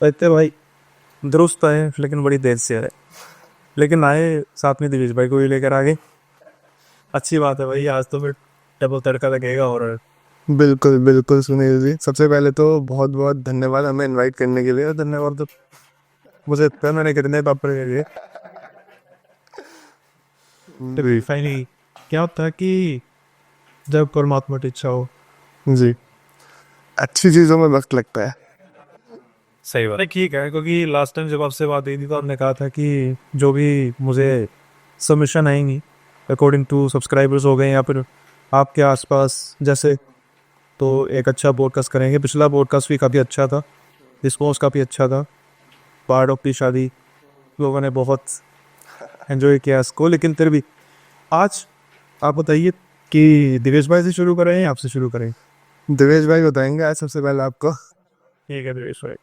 रहते भाई दुरुस्त आए लेकिन बड़ी देर से आए। लेकिन आए साथ में दिवेश भाई को भी लेकर आ गए। अच्छी बात है भाई, आज तो फिर डबल तड़का लगेगा। और बिल्कुल बिल्कुल सुनील जी, सबसे पहले तो बहुत बहुत धन्यवाद हमें इनवाइट करने के लिए। और धन्यवाद तो मुझे इतना मैंने कितने पापड़ के लिए। फाइनली क्या होता है कि जब परमात्मा की इच्छा हो। जी, अच्छी चीज़ों में वक्त लगता है। सही बात है, ठीक है, क्योंकि लास्ट टाइम जब आपसे बात हुई थी तो आपने कहा था कि जो भी मुझे सबमिशन आएंगी अकॉर्डिंग टू सब्सक्राइबर्स हो गए या फिर आपके आसपास जैसे, तो एक अच्छा पॉडकास्ट करेंगे। पिछला पॉडकास्ट भी काफ़ी अच्छा था, रिस्पॉन्स काफ़ी अच्छा था। पार्ट ऑफ की शादी लोगों ने बहुत एंजॉय किया इसको। लेकिन फिर भी आज आप बताइए कि दिवेश भाई से शुरू करें या आपसे शुरू करें। दिवेश भाई बताएंगे आज सबसे पहले आपको। ठीक है दिवेश भाई,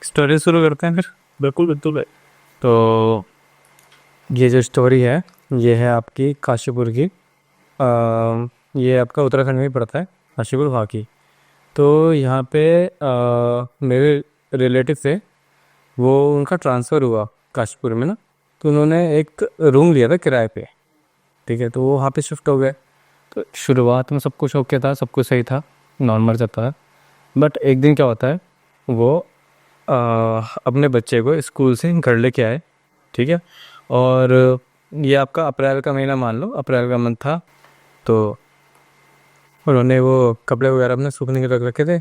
स्टोरी शुरू करते हैं फिर। बिल्कुल बिल्कुल भाई। तो ये जो स्टोरी है, ये है आपकी काशीपुर की। ये आपका उत्तराखंड में ही पड़ता है, काशीपुर वहाँ की। तो यहाँ पे मेरे रिलेटिव थे, वो उनका ट्रांसफ़र हुआ काशीपुर में ना। तो उन्होंने एक रूम लिया था किराए पे। ठीक है, तो वो वहाँ पे शिफ्ट हो गए। तो शुरुआत में सब कुछ ओके था, सब कुछ सही था, नॉर्मल चलता है। बट एक दिन क्या होता है, वो अपने बच्चे को स्कूल से घर लेके आए। ठीक है, और ये आपका अप्रैल का महीना मान लो, अप्रैल का मंथ था। तो उन्होंने वो कपड़े वगैरह अपने सूखने के रख रखे थे।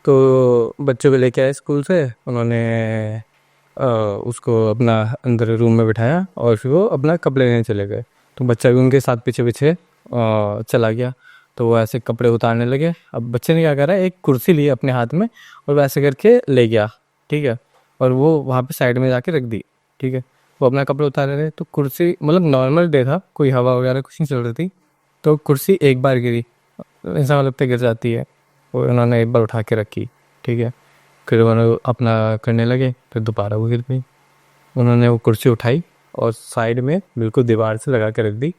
तो बच्चों को लेके आए स्कूल से, उन्होंने उसको अपना अंदर रूम में बिठाया और फिर वो अपना कपड़े लेने चले गए। तो बच्चा भी उनके साथ पीछे पीछे चला गया। तो वो ऐसे कपड़े उतारने लगे। अब बच्चे ने क्या करा, एक कुर्सी ली अपने हाथ में और वैसे करके ले गया। ठीक है, और वो वहाँ पे साइड में जाके रख दी। ठीक है, वो अपना कपड़े उतार रहे थे, तो कुर्सी मतलब नॉर्मल डे था, कोई हवा वगैरह कुछ नहीं चल रही थी। तो कुर्सी एक बार गिरी, ऐसा मतलब गिर जाती है, वो उन्होंने एक बार उठा के रखी। ठीक है, फिर उन्होंने अपना करने लगे, फिर दोबारा वो गिर गई। उन्होंने वो कुर्सी उठाई और साइड में बिल्कुल दीवार से लगा के रख दी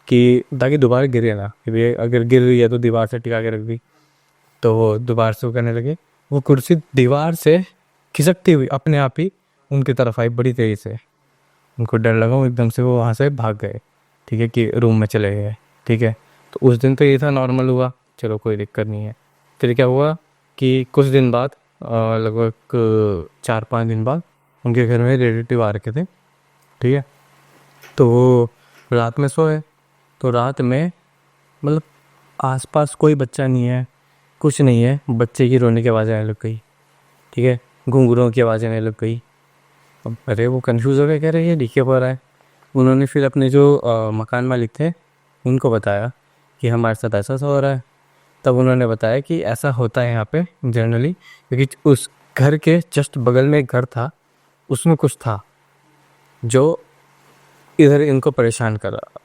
कि ताकि दोबारा गिरे ना, फिर ये अगर गिर रही है तो दीवार से टिका के रख दी। तो वो दोबारा से वो करने लगे। वो कुर्सी दीवार से खिसकती हुई अपने आप ही उनकी तरफ आई बड़ी तेज़ी से। उनको डर लगा, वो एकदम से वो वहाँ से भाग गए। ठीक है, कि रूम में चले गए। ठीक है, तो उस दिन तो ये था, नॉर्मल हुआ, चलो कोई दिक्कत नहीं है। फिर क्या हुआ कि कुछ दिन बाद, लगभग 4-5 दिन बाद, उनके घर में रिलेटिव आ रखे थे। ठीक है, तो वो रात में सोए। तो रात में मतलब आसपास कोई बच्चा नहीं है, कुछ नहीं है, बच्चे की रोने की आवाज़ आने लग गई। ठीक है, घुंघरुओं की आवाज़ आने लग गई। अब अरे वो कंफ्यूज हो गए, कह रहे ये डीके पर है। उन्होंने फिर अपने जो मकान मालिक थे उनको बताया कि हमारे साथ ऐसा ऐसा हो रहा है। तब उन्होंने बताया कि ऐसा होता है यहाँ पे जनरली, क्योंकि उस घर के जस्ट बगल में एक घर था, उसमें कुछ था जो इधर इनको परेशान कर रहा।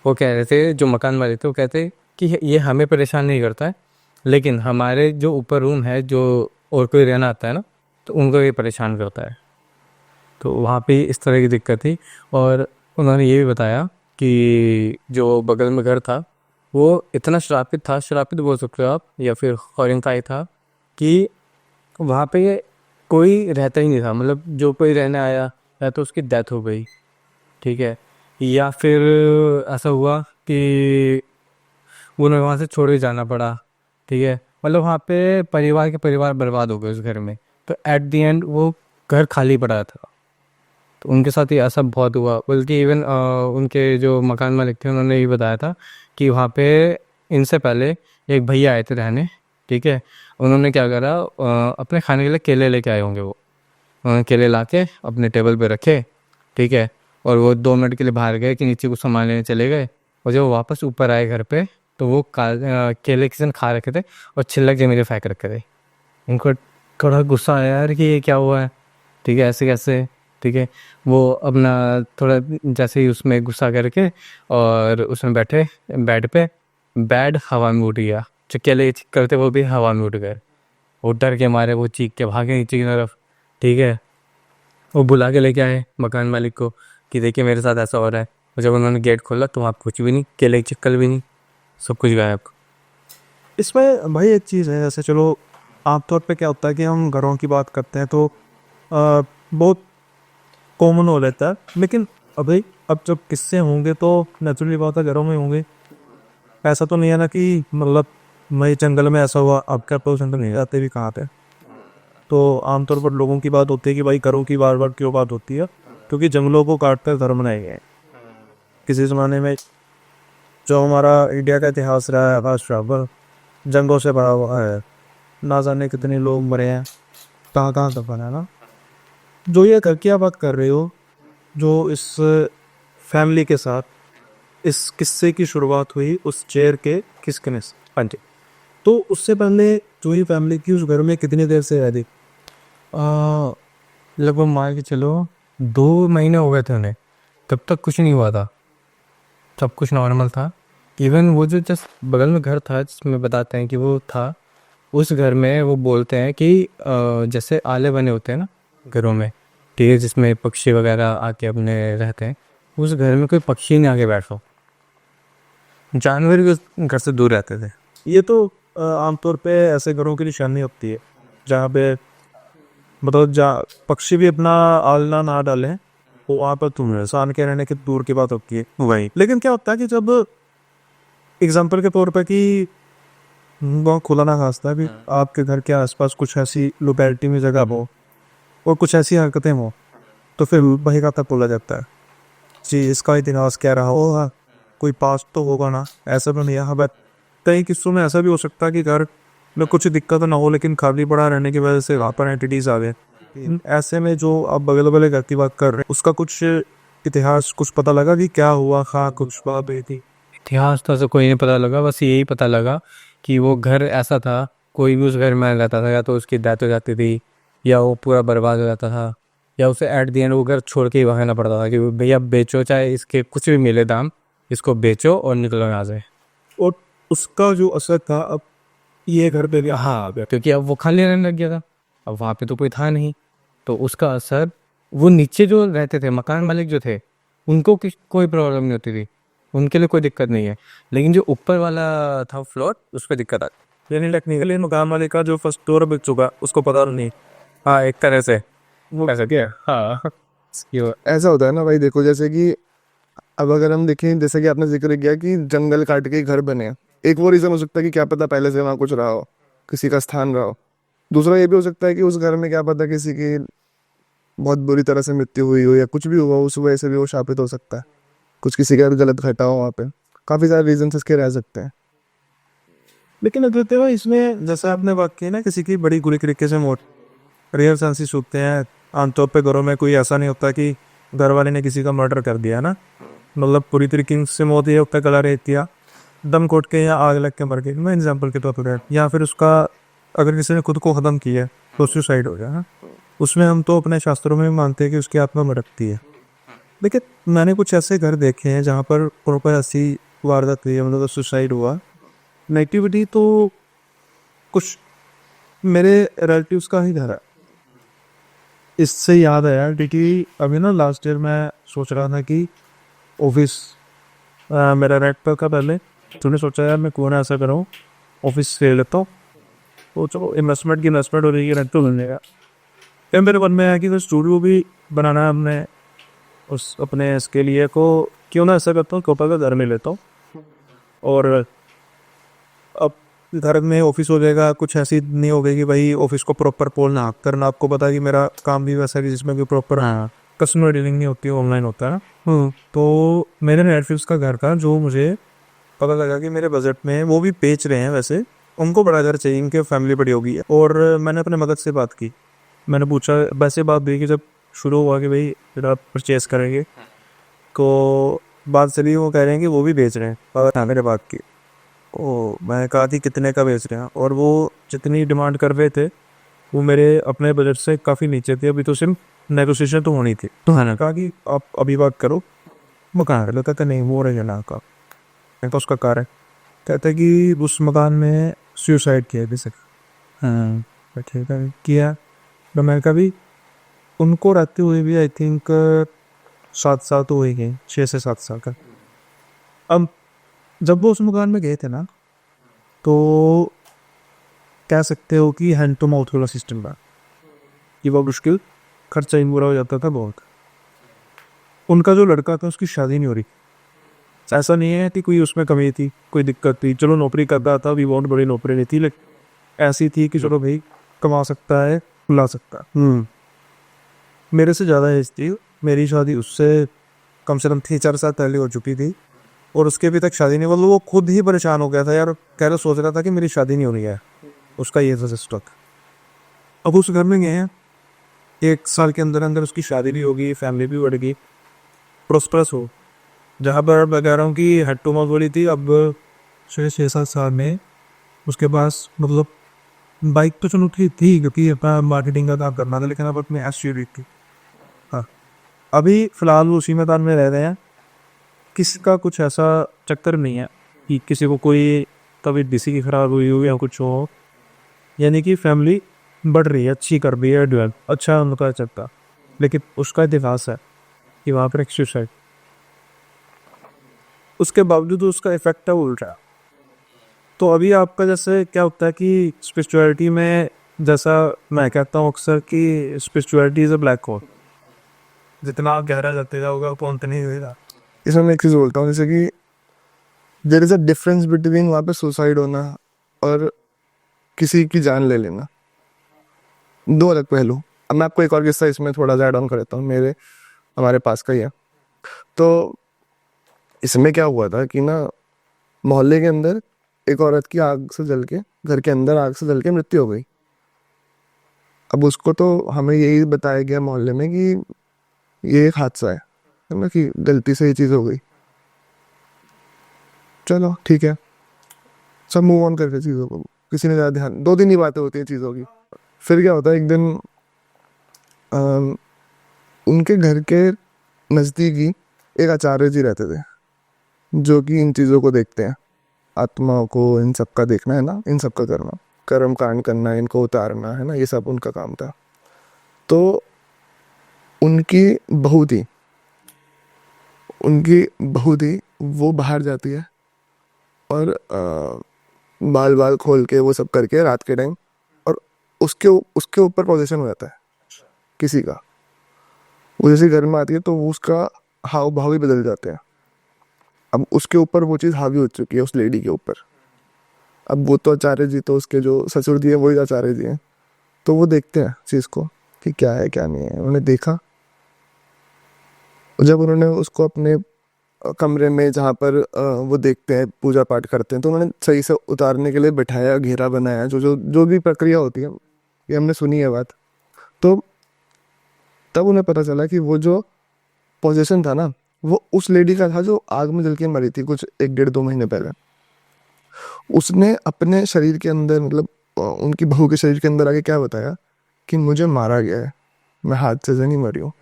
वो कह रहे थे, जो मकान मालिक थे वो कहते कि ये हमें परेशान नहीं करता है, लेकिन हमारे जो ऊपर रूम है, जो और कोई रहना आता है ना, तो उनको ये परेशान करता है। तो वहाँ पे इस तरह की दिक्कत थी। और उन्होंने ये भी बताया कि जो बगल में घर था वो इतना श्रापित था, श्रापित बोल सकते हो आप, या फिर खौरिंखाई था, कि वहाँ पे कोई रहता ही नहीं था। मतलब जो कोई रहने आया या तो उसकी डेथ हो गई। ठीक है, या फिर ऐसा हुआ कि उन्हें वहाँ से छोड़ के जाना पड़ा। ठीक है, मतलब वहाँ पे परिवार के परिवार बर्बाद हो गए उस घर में। तो एट द एंड वो घर खाली पड़ा था। तो उनके साथ ही ऐसा बहुत हुआ, बल्कि इवन उनके जो मकान मालिक थे उन्होंने ये बताया था कि वहाँ पे इनसे पहले एक भैया आए थे रहने। ठीक है, उन्होंने क्या करा, अपने खाने के लिए केले लेके आए होंगे वो। उन्होंने केले ला के अपने टेबल पे रखे। ठीक है, और वो 2 मिनट के लिए बाहर गए कि नीचे कुछ सामान लेने चले गए। और जब वो वापस ऊपर आए घर पे, तो वो केले किसी ने खा रखे थे और छिलक जमीन पे फेंक रखे थे। इनको थोड़ा गुस्सा आया यार कि ये क्या हुआ है। ठीक है, ऐसे कैसे। ठीक है, वो अपना थोड़ा जैसे ही उसमें गुस्सा करके और उसमें बैठे बेड पे, बेड हवा में उड़ गया। जो केले करते वो भी हवा में उड़ गए। वो डर के मारे वो चीख के भागे नीचे की तरफ। ठीक है, वो बुला के लेके आए मकान मालिक को कि देखिए मेरे साथ ऐसा हो रहा है। और जब उन्होंने गेट खोला तो वहाँ कुछ भी नहीं, केले की चक्कर भी नहीं, सब कुछ गायब। इसमें भाई एक चीज़ है, जैसे चलो आमतौर पे क्या होता है कि हम घरों की बात करते हैं तो बहुत कॉमन हो रहता है, लेकिन अभी अब जब किस्से होंगे तो नेचुरली बात है घरों में होंगे। ऐसा तो नहीं है ना कि मतलब मैं जंगल में ऐसा हुआ, अब क्या तो जंगल नहीं जाते भी कहाँ थे। तो आमतौर पर लोगों की बात होती है कि भाई घरों की बार बार क्यों बात होती है, क्योंकि जंगलों को काट कर घर बनाए गए हैं। किसी ज़माने में जो हमारा इंडिया का इतिहास रहा है आकाश बराबर जंगलों से भरा हुआ है। ना जाने कितने लोग मरे हैं, कहाँ कहाँ दफन है ना। जो ये घर की आप बात कर रहे हो, जो इस फैमिली के साथ इस किस्से की शुरुआत हुई उस चेयर के खिसकने से। हाँ जी। तो उससे पहले जो ये फैमिली थी उस घर में कितनी देर से रह थी? आ, लगभग मान के चलो 2 महीने हो गए थे उन्हें, तब तक कुछ नहीं हुआ था, सब कुछ नॉर्मल था। इवन वो जो जस्ट बगल में घर था जिसमें बताते हैं कि वो था, उस घर में वो बोलते हैं कि जैसे आले बने होते हैं ना घरों में, ठीक है, जिसमें पक्षी वगैरह आके अपने रहते हैं, उस घर में कोई पक्षी नहीं आके बैठो, जानवर भी उस घर से दूर रहते थे। ये तो आमतौर पे ऐसे घरों की निशानी होती है जहाँ पे मतलब जहाँ पक्षी भी अपना आलना ना डालें, वो वहाँ पर तुम इंसान के रहने की दूर की बात होती है वही। लेकिन क्या होता है कि जब एग्जाम्पल के तौर पर कि बहुत खुला ना खास्ता है कि आपके घर के आसपास कुछ ऐसी लोकेलिटी में जगह हो और कुछ ऐसी हरकतें हो, तो फिर वही का तक बोला जाता है जी इसका इतिहास क्या रहा होगा, कोई पास तो होगा ना। ऐसा तो नहीं है। हाँ बट कई किस्सों में ऐसा भी हो सकता है कि घर में कुछ दिक्कत ना हो लेकिन खाली पड़ा रहने की वजह से वहाँ पर एंटिटीज आ गए। ऐसे में जो आप बगल वाले घर की बात कर रहे हैं उसका कुछ इतिहास कुछ पता लगा कि क्या हुआ, हाँ कुछ बात हुई थी? इतिहास तो ऐसा कोई नहीं पता लगा, बस यही पता लगा कि वो घर ऐसा था, कोई भी उस घर में रहता था या तो उसकी डेथ हो जाती थी, या वो पूरा बर्बाद हो जाता था, या उसे एट दी एंड वो घर छोड़ के ही भागना पड़ता था कि भैया बेचो, चाहे इसके कुछ भी मिले दाम, इसको बेचो और निकलो यहाँ से। और उसका जो असर था अब ये घर पे भी हाँ आ गया। क्योंकि अब वो खाली रहने लग गया था, अब वहाँ पे तो कोई था नहीं, तो उसका असर वो नीचे जो रहते थे मकान मालिक जो थे, उनको कोई प्रॉब्लम नहीं होती थी, उनके लिए कोई दिक्कत नहीं है, लेकिन जो ऊपर वाला था फ्लोर उस पर दिक्कत आती। यानी टेक्निकली मकान मालिक का जो फर्स्ट फ्लोर बिक चुका उसको पता नहीं। हाँ, एक तरह से वो ऐसा क्या है। हाँ, ये ऐसा होता है ना भाई, देखो जैसे कि अब अगर हम देखें जैसे कि आपने जिक्र किया कि जंगल काट के घर बने हैं, एक वो रीजन हो सकता है कि क्या पता पहले से वहाँ कुछ रहा हो, किसी का स्थान रहा हो। दूसरा ये भी हो सकता है कि उस घर में क्या पता किसी की बहुत बुरी तरह से मृत्यु हुई हो या कुछ भी हुआ हो, उस वजह से भी वो शापित हो सकता है, कुछ किसी का गलत घटा हो वहाँ पे। काफी सारे रीजन इसके रह सकते हैं। लेकिन अद्वितीय भाई इसमें जैसे आपने बात की ना किसी की बड़ी बुरी तरीके से मौत, रेयर चांसेस होते हैं। आमतौर पे घरों में कोई ऐसा नहीं होता कि घर वाले ने किसी का मर्डर कर दिया ना, मतलब पूरी तरीके से मौत ये होता है गला रेत दिया, दम घोट के या आग लग के मर गई, मैं एग्जाम्पल के तौर पर या फिर उसका अगर किसी ने खुद को खत्म किया तो सुसाइड हो गया ना। उसमें हम तो अपने शास्त्रों में भी मानते हैं कि उसकी आत्मा भटकती है। लेकिन मैंने कुछ ऐसे घर देखे हैं जहाँ पर प्रॉपर ऐसी वारदात हुई है, मतलब सुसाइड हुआ, नेगेटिविटी तो कुछ मेरे रिलेटिव्स का ही घर है। इससे याद आया क्योंकि अभी ना लास्ट ईयर मैं सोच रहा था कि ऑफिस मेरा रेंट पर का पहले, तूने सोचा यार मैं क्यों ना ऐसा करूँ ऑफिस ले लेता हूँ। तो चलो इन्वेस्टमेंट की इन्वेस्टमेंट हो रही है, रेंट तो मिलेगा। फिर मेरे मन में आया कि कोई स्टूडियो भी बनाना है हमने उस अपने इसके लिए को, क्यों ना ऐसा करता हूँ कोपा का घर में लेता हूँ और अब घर में ऑफिस हो जाएगा। कुछ ऐसी नहीं होगी कि भाई ऑफिस को प्रॉपर पोल ना करना, आपको पता है कि मेरा काम भी वैसा है जिसमें कि प्रॉपर हाँ। कस्टमर डीलिंग नहीं होती है, ऑनलाइन होता है ना। तो मेरे नेटफ्लिक्स का घर का जो मुझे पता लगा कि मेरे बजट में वो भी बेच रहे हैं, वैसे उनको बड़ा घर चाहिए, इनके फैमिली बड़ी होगी है। और मैंने अपने मदद से बात की, मैंने पूछा वैसे बात हुई कि जब शुरू हुआ कि भाई फिर आप परचेस करेंगे, तो बात चली वो कह रहे हैं कि वो भी बेच रहे हैं, बात था मेरे बात की। ओ मैं कहा थी कितने का बेच रहे हैं, और वो जितनी डिमांड कर रहे थे वो मेरे अपने बजट से काफ़ी नीचे थी। अभी तो सिर्फ नेगोशिएशन तो होनी थी, तो मैंने कहा कि आप अभी बात करो। वो कहाँ है, कहते नहीं वो रहे ना का, तो उसका कार है, कहते कि उस मकान में सुसाइड किया किसी। हाँ ठीक है किया। तो मैं कभी उनको रहते हुए भी आई थिंक 7 साल तो हो ही गए, 6 से 7 साल का। अब जब वो उस मकान में गए थे ना, तो कह सकते हो कि हैंड टू माउथ वाला सिस्टम था कि वो मुश्किल, खर्चा ही पूरा हो जाता था बहुत। उनका जो लड़का था उसकी शादी नहीं हो रही। ऐसा नहीं है कि कोई उसमें कमी थी, कोई दिक्कत थी, चलो नौकरी करता था, भी बहुत बड़ी नौकरी नहीं थी, लेकिन ऐसी थी कि चलो भाई कमा सकता है, ला सकता है। मेरे से ज़्यादा एज थी, मेरी शादी उससे कम से कम 3-4 साल पहले हो चुकी थी, और उसके अभी तक शादी नहीं, मतलब वो खुद ही परेशान हो गया था यार, कह रहा सोच रहा था कि मेरी शादी नहीं हो रही है, उसका ये था स्टॉक। अब उस घर में गए हैं, 1 साल के अंदर अंदर उसकी शादी भी होगी, फैमिली भी बढ़ गई, प्रोस्परस हो। जहाँ पर मैं कह रहा हूँ कि हेड टू माउथ वाली थी, अब 6-7 साल में उसके पास मतलब बाइक तो चलो थी क्योंकि अपना मार्केटिंग का काम करना था, लेकिन अब अपने एसयूवी थी। हाँ, अभी फिलहाल वो उसी मैदान में रह रहे हैं। किसी का कुछ ऐसा चक्कर नहीं है कि किसी को कोई तबीयत किसी की खराब हुई हो या कुछ हो, यानी कि फैमिली बढ़ रही है, अच्छी कर रही है, डेवलप अच्छा है उनका चलता। लेकिन उसका इतिहास है कि वहाँ पर एक सुसाइड, उसके बावजूद उसका इफेक्ट है वो उल्टा। तो अभी आपका जैसे क्या होता है कि स्पिरिचुअलिटी में, जैसा मैं कहता हूँ अक्सर कि spirituality is a black hole, जितना आप गहरा जाते जाओगे उतना उतना ही होगा। इसमें मैं एक चीज़ बोलता हूँ, जैसे कि there is a difference between वहाँ पे सुसाइड होना और किसी की जान ले लेना, दो अलग पहलू। अब मैं आपको एक और किस्सा इसमें थोड़ा सा ऐड ऑन कर देता हूँ, मेरे हमारे पास का ही है। तो इसमें क्या हुआ था कि ना, मोहल्ले के अंदर एक औरत की आग से जल के, घर के अंदर आग से जल के मृत्यु हो गई। अब उसको तो हमें यही बताया गया मोहल्ले में कि ये एक हादसा है ना, कि गलती से ये चीज़ हो गई, चलो ठीक है, सब मूव ऑन करते चीज़ों को, किसी ने ज़्यादा ध्यान, 2 दिन ही बातें होती हैं चीज़ों की। फिर क्या होता है, एक दिन अम, उनके घर के नज़दीक ही एक आचार्य जी रहते थे, जो कि इन चीज़ों को देखते हैं, आत्माओं को, इन सब का देखना है ना, इन सब का करना, कर्म कांड करना, इनको उतारना है ना, ये सब उनका काम था। तो उनकी बहू थी, वो बाहर जाती है और बाल बाल खोल के वो सब करके रात के टाइम, और उसके उसके ऊपर पोजीशन हो जाता है किसी का। वो जैसे घर में आती है तो वो उसका हाव भाव ही बदल जाते हैं। अब उसके ऊपर वो चीज़ हावी हो चुकी है, उस लेडी के ऊपर। अब वो तो आचार्य जी, तो उसके जो ससुर जी हैं वही आचार्य जी हैं, तो वो देखते हैं चीज़ को कि क्या है क्या नहीं है। उन्होंने देखा, जब उन्होंने उसको अपने कमरे में, जहाँ पर वो देखते हैं, पूजा पाठ करते हैं, तो उन्होंने सही से उतारने के लिए बिठाया, घेरा बनाया, जो जो जो भी प्रक्रिया होती है, ये हमने सुनी है बात। तो तब उन्हें पता चला कि वो जो पोजीशन था ना, वो उस लेडी का था जो आग में जल के मरी थी कुछ 1-1.5-2 महीने पहले। उसने अपने शरीर के अंदर, मतलब उनकी बहू के शरीर के अंदर आके क्या बताया कि मुझे मारा गया है, मैं हादसे से नहीं मरी हूँ,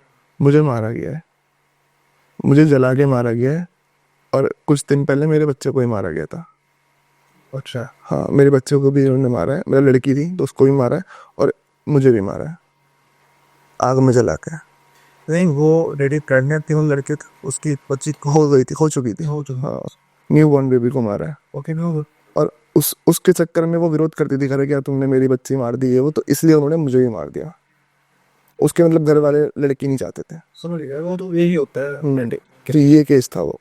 मुझे मारा गया है, मुझे जला के मारा गया है, और कुछ दिन पहले मेरे बच्चे को ही मारा गया था। अच्छा, हाँ, मेरे बच्चे को भी उन्होंने मारा है, मेरा लड़की थी तो उसको भी मारा है, और मुझे भी मारा है आग में जला के। नहीं, वो रेडी प्रेगनेंट थी, वो लड़के थे, उसकी बच्ची हो गई थी, हो चुकी थी, हो चुका। हाँ, न्यू बॉर्न बेबी को मारा है। Okay no. और उसके चक्कर में वो विरोध करती थी, करे क्या तुमने मेरी बच्ची मार दी है, वो तो इसलिए उन्होंने मुझे भी मार दिया। उसके मतलब घर वाले लड़की नहीं चाहते थे। समझ गया, वो तो यही होता है। तो ये केस था वो।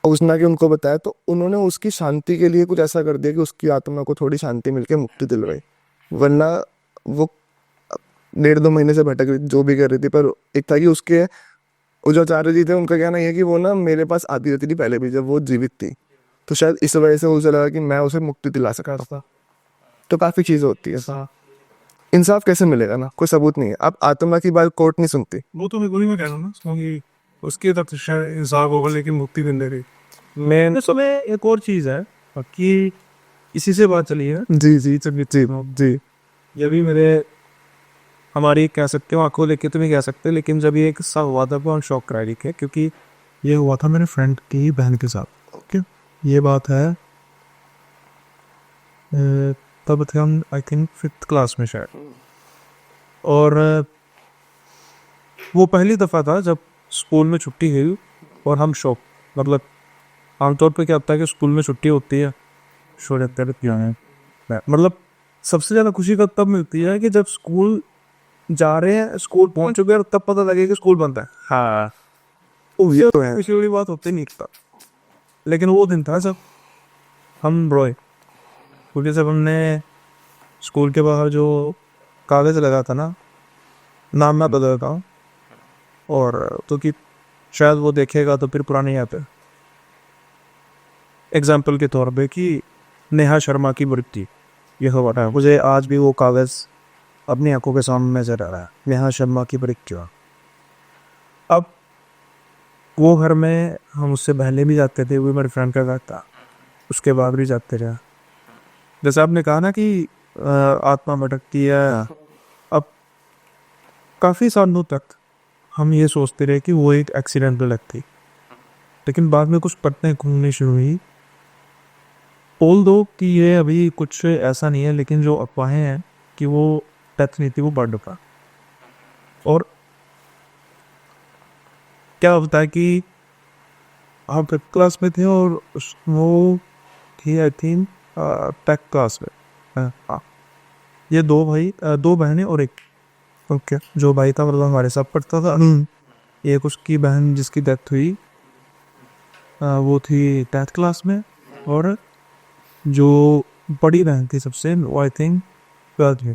और उसने आके उनको बताया, तो उन्होंने उसकी शांति के लिए कुछ ऐसा कर दिया कि उसकी आत्मा को थोड़ी शांति मिलके मुक्ति दिलवाई। वरना वो 1.5-2 महीने से भटक रही, जो भी कर रही थी। पर एक था कि उसके, वो जो आचार्य जी थे, उनका कहना ये है कि वो ना मेरे पास आती रहती थी पहले भी जब वो जीवित थी, तो शायद इस वजह से उसे लगा कि मैं उसे मुक्ति दिला सकता हूँ। तो काफ़ी चीज़ें होती है। इंसाफ कैसे मिलेगा ना, कोई सबूत नहीं है। अब आत्मा की बात कोर्ट नहीं सुनती। वो तो मैं वही मैं कह रहा हूँ ना, क्योंकि उसकी तक शायद इंसाफ होगा, लेकिन मुक्ति नहीं दे रही। मैंने सुना एक और चीज़ है कि इसी से बात चली है। जी जी जी जी जी। ये भी मेरे, हमारी कह सकते हो आंखों लेके तो नहीं कह सकते, लेकिन जब ये किस्सा हुआ था बहुत शौक करा रही है, क्योंकि ये हुआ था मेरे फ्रेंड की बहन के साथ। ओके, ये बात है तब थे हम आई थिंक 5th क्लास में शायद, और वो पहली दफ़ा था जब स्कूल में छुट्टी हुई, और हम शौक, मतलब आमतौर पे क्या होता है कि स्कूल में छुट्टी होती है, शो रहते रहते हैं, मतलब सबसे ज़्यादा खुशी का तब मिलती है कि जब स्कूल जा रहे हैं, स्कूल पहुंच चुके हैं और तब पता लगे कि स्कूल बंद है। हाँ ये तो है, खुशी वाली बात होती नहीं था। लेकिन वो दिन था जब हम रोए, क्योंकि जब हमने स्कूल के बाहर जो कागज़ लगा था ना, नाम मैं बदलता हूँ, और तो कि शायद वो देखेगा तो फिर पुरानी याद है। एग्जाम्पल के तौर पे कि नेहा शर्मा की मृत्यु, ये खबर है, मुझे आज भी वो कागज़ अपनी आंखों के सामने नजर आ रहा है। नेहा शर्मा की मृत्यु। अब वो घर में हम उससे पहले भी जाते थे, वो मेरे फ्रेंड का घर था, उसके बाद भी जाते रहे। जैसे आपने कहा ना कि आत्मा भटकती है, अब काफ़ी सालों तक हम ये सोचते रहे कि वो एक एक्सीडेंटल थी, लेकिन बाद में कुछ पत्तें घूमनी शुरू हुई। बोल दो कि ये अभी कुछ ऐसा नहीं है, लेकिन जो अफवाहें हैं कि वो डेथ नहीं थी, वो बर्ड का। और क्या होता है कि हम 5th क्लास में थे और वो थी आई थिंक 10th क्लास में। हाँ, ये दो भाई, दो बहनें और एक, ओके, जो भाई था मतलब हमारे साथ पढ़ता था, एक उसकी बहन जिसकी डेथ हुई वो थी 10th क्लास में, और जो बड़ी बहन थी सबसे, वो आई थिंक 12th में।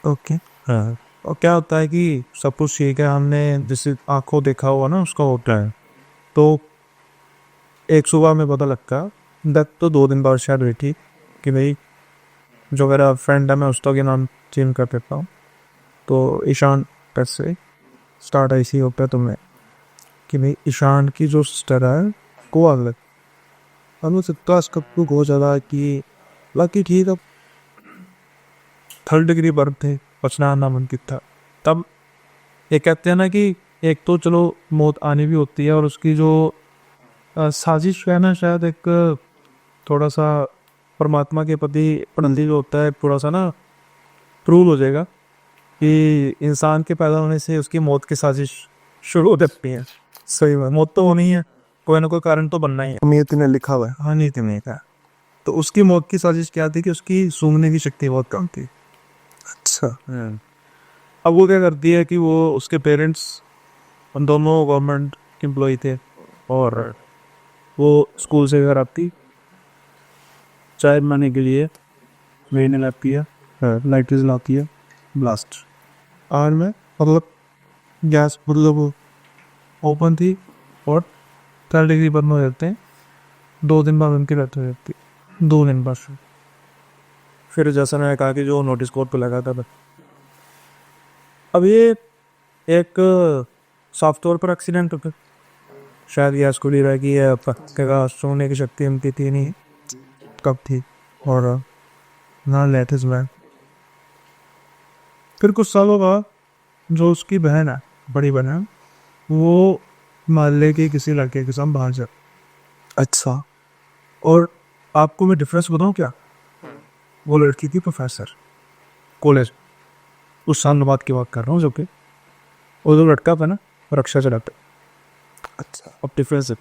ओके, हाँ। और क्या होता है कि सब कुछ ठीक है, हमने जैसे आंखों देखा हुआ ना उसका होता है, तो एक सुबह में पता लगता, डेथ तो 2 दिन बाद शायद हुई थी, कि भाई जो मेरा फ्रेंड है, मैं उसका के नाम चेंज कर देता हूँ, तो ईशान पैसे स्टार्ट ऐसी होता है तुम्हें कि भाई ईशान की जो सिस्टर है को अलग, और वो सिक्का कप्पू हो ज़्यादा कि बाकी ठीक है। 3rd डिग्री बर्थ थे, बचना नामुमकिन था। तब ये कहते हैं ना कि एक तो चलो मौत आनी भी होती है, और उसकी जो साजिश है ना, शायद एक थोड़ा सा परमात्मा के प्रति प्रति जो होता है, थोड़ा सा ना प्रूव हो जाएगा कि इंसान के पैदा होने से उसकी मौत की साजिश शुरू हो जाती है। सही बात, मौत तो होनी है, कोई ना कोई कारण तो बनना ही है, नीति ने लिखा हुआ है। हाँ, नीति में था। तो उसकी मौत की साजिश क्या थी कि उसकी सूंघने की शक्ति बहुत कम थी। अच्छा। अब वो क्या करती है कि वो उसके पेरेंट्स दोनों गवर्नमेंट एम्प्लॉय थे, और वो स्कूल से घर आती, चाय बनाने के लिए महीने लाती है, लाइट जलाती है, ब्लास्ट। और में मतलब गैस मतलब ओपन थी, और 3rd डिग्री बंद हो जाते हैं। 2 दिन बाद उनकी डेथ हो जाती, 2 दिन बाद। फिर जैसा मैंने कहा कि जो नोटिस बोर्ड पे लगा था, अब ये एक साफ तौर पर एक्सीडेंट होता, शायद ये स्कूल ही रहेगी, ये पक्का सोने की शक्ति उनकी थी नहीं, कब थी, और ना लेटेस्ट में। फिर कुछ सालों बाद जो उसकी बहन है, बड़ी बहन है, वो मोहल्ले के किसी लड़के के साथ बाहर जा। अच्छा। और आपको मैं डिफरेंस बताऊं क्या, वो लड़की थी प्रोफेसर कॉलेज, उस साल बाद की बात कर रहा हूँ, जो कि वो जो लड़का था ना, रक्षा चलाते। अच्छा। अब डिफरेंस है,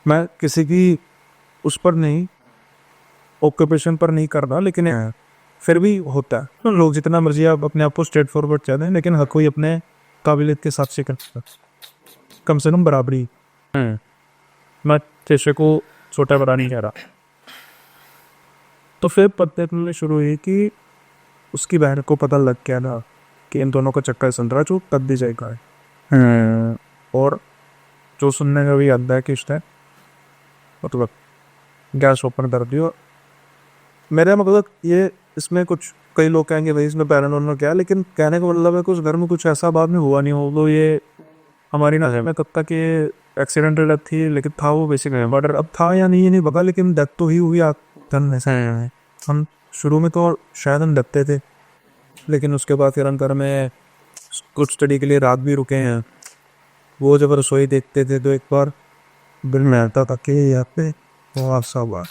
मैं किसी की उस पर नहीं, ऑक्यूपेशन पर नहीं कर रहा, लेकिन फिर भी होता है, तो लोग जितना मर्जी आप अपने आप को स्ट्रेट फॉरवर्ड चाहते हैं, लेकिन हर कोई अपने काबिलियत के हिसाब से करता है, कम से कम बराबरी। मैं पेशे को छोटा बड़ा नहीं कह रहा। तो फिर पत्ते मिलने शुरू हुई कि उसकी बहन को पता लग गया ना कि इन दोनों का चक्कर संतरा जो तब भी जाएगा है। और जो सुनने का भी आता है कि इसने मतलब गैस ओपन कर दिया। मेरा मतलब ये, इसमें कुछ कई लोग कहेंगे भाई इसमें पैरानॉर्मल क्या है, लेकिन कहने का मतलब है कुछ घर में कुछ ऐसा बाद में हुआ नहीं हो, तो ये हमारी नजर में कब तक ये एक्सीडेंटल डेथ थी, लेकिन था वो बेसिक मर्डर। अब था या नहीं ये नहीं पता, लेकिन डेथ तो ही हुई। हम शुरू में तो शायद हम डरते थे, लेकिन उसके बाद फिर हम घर में कुछ स्टडी के लिए रात भी रुके हैं। वो जब रसोई देखते थे तो एक बार बिल में आता था कि यहाँ पे वो हादसा हुआ।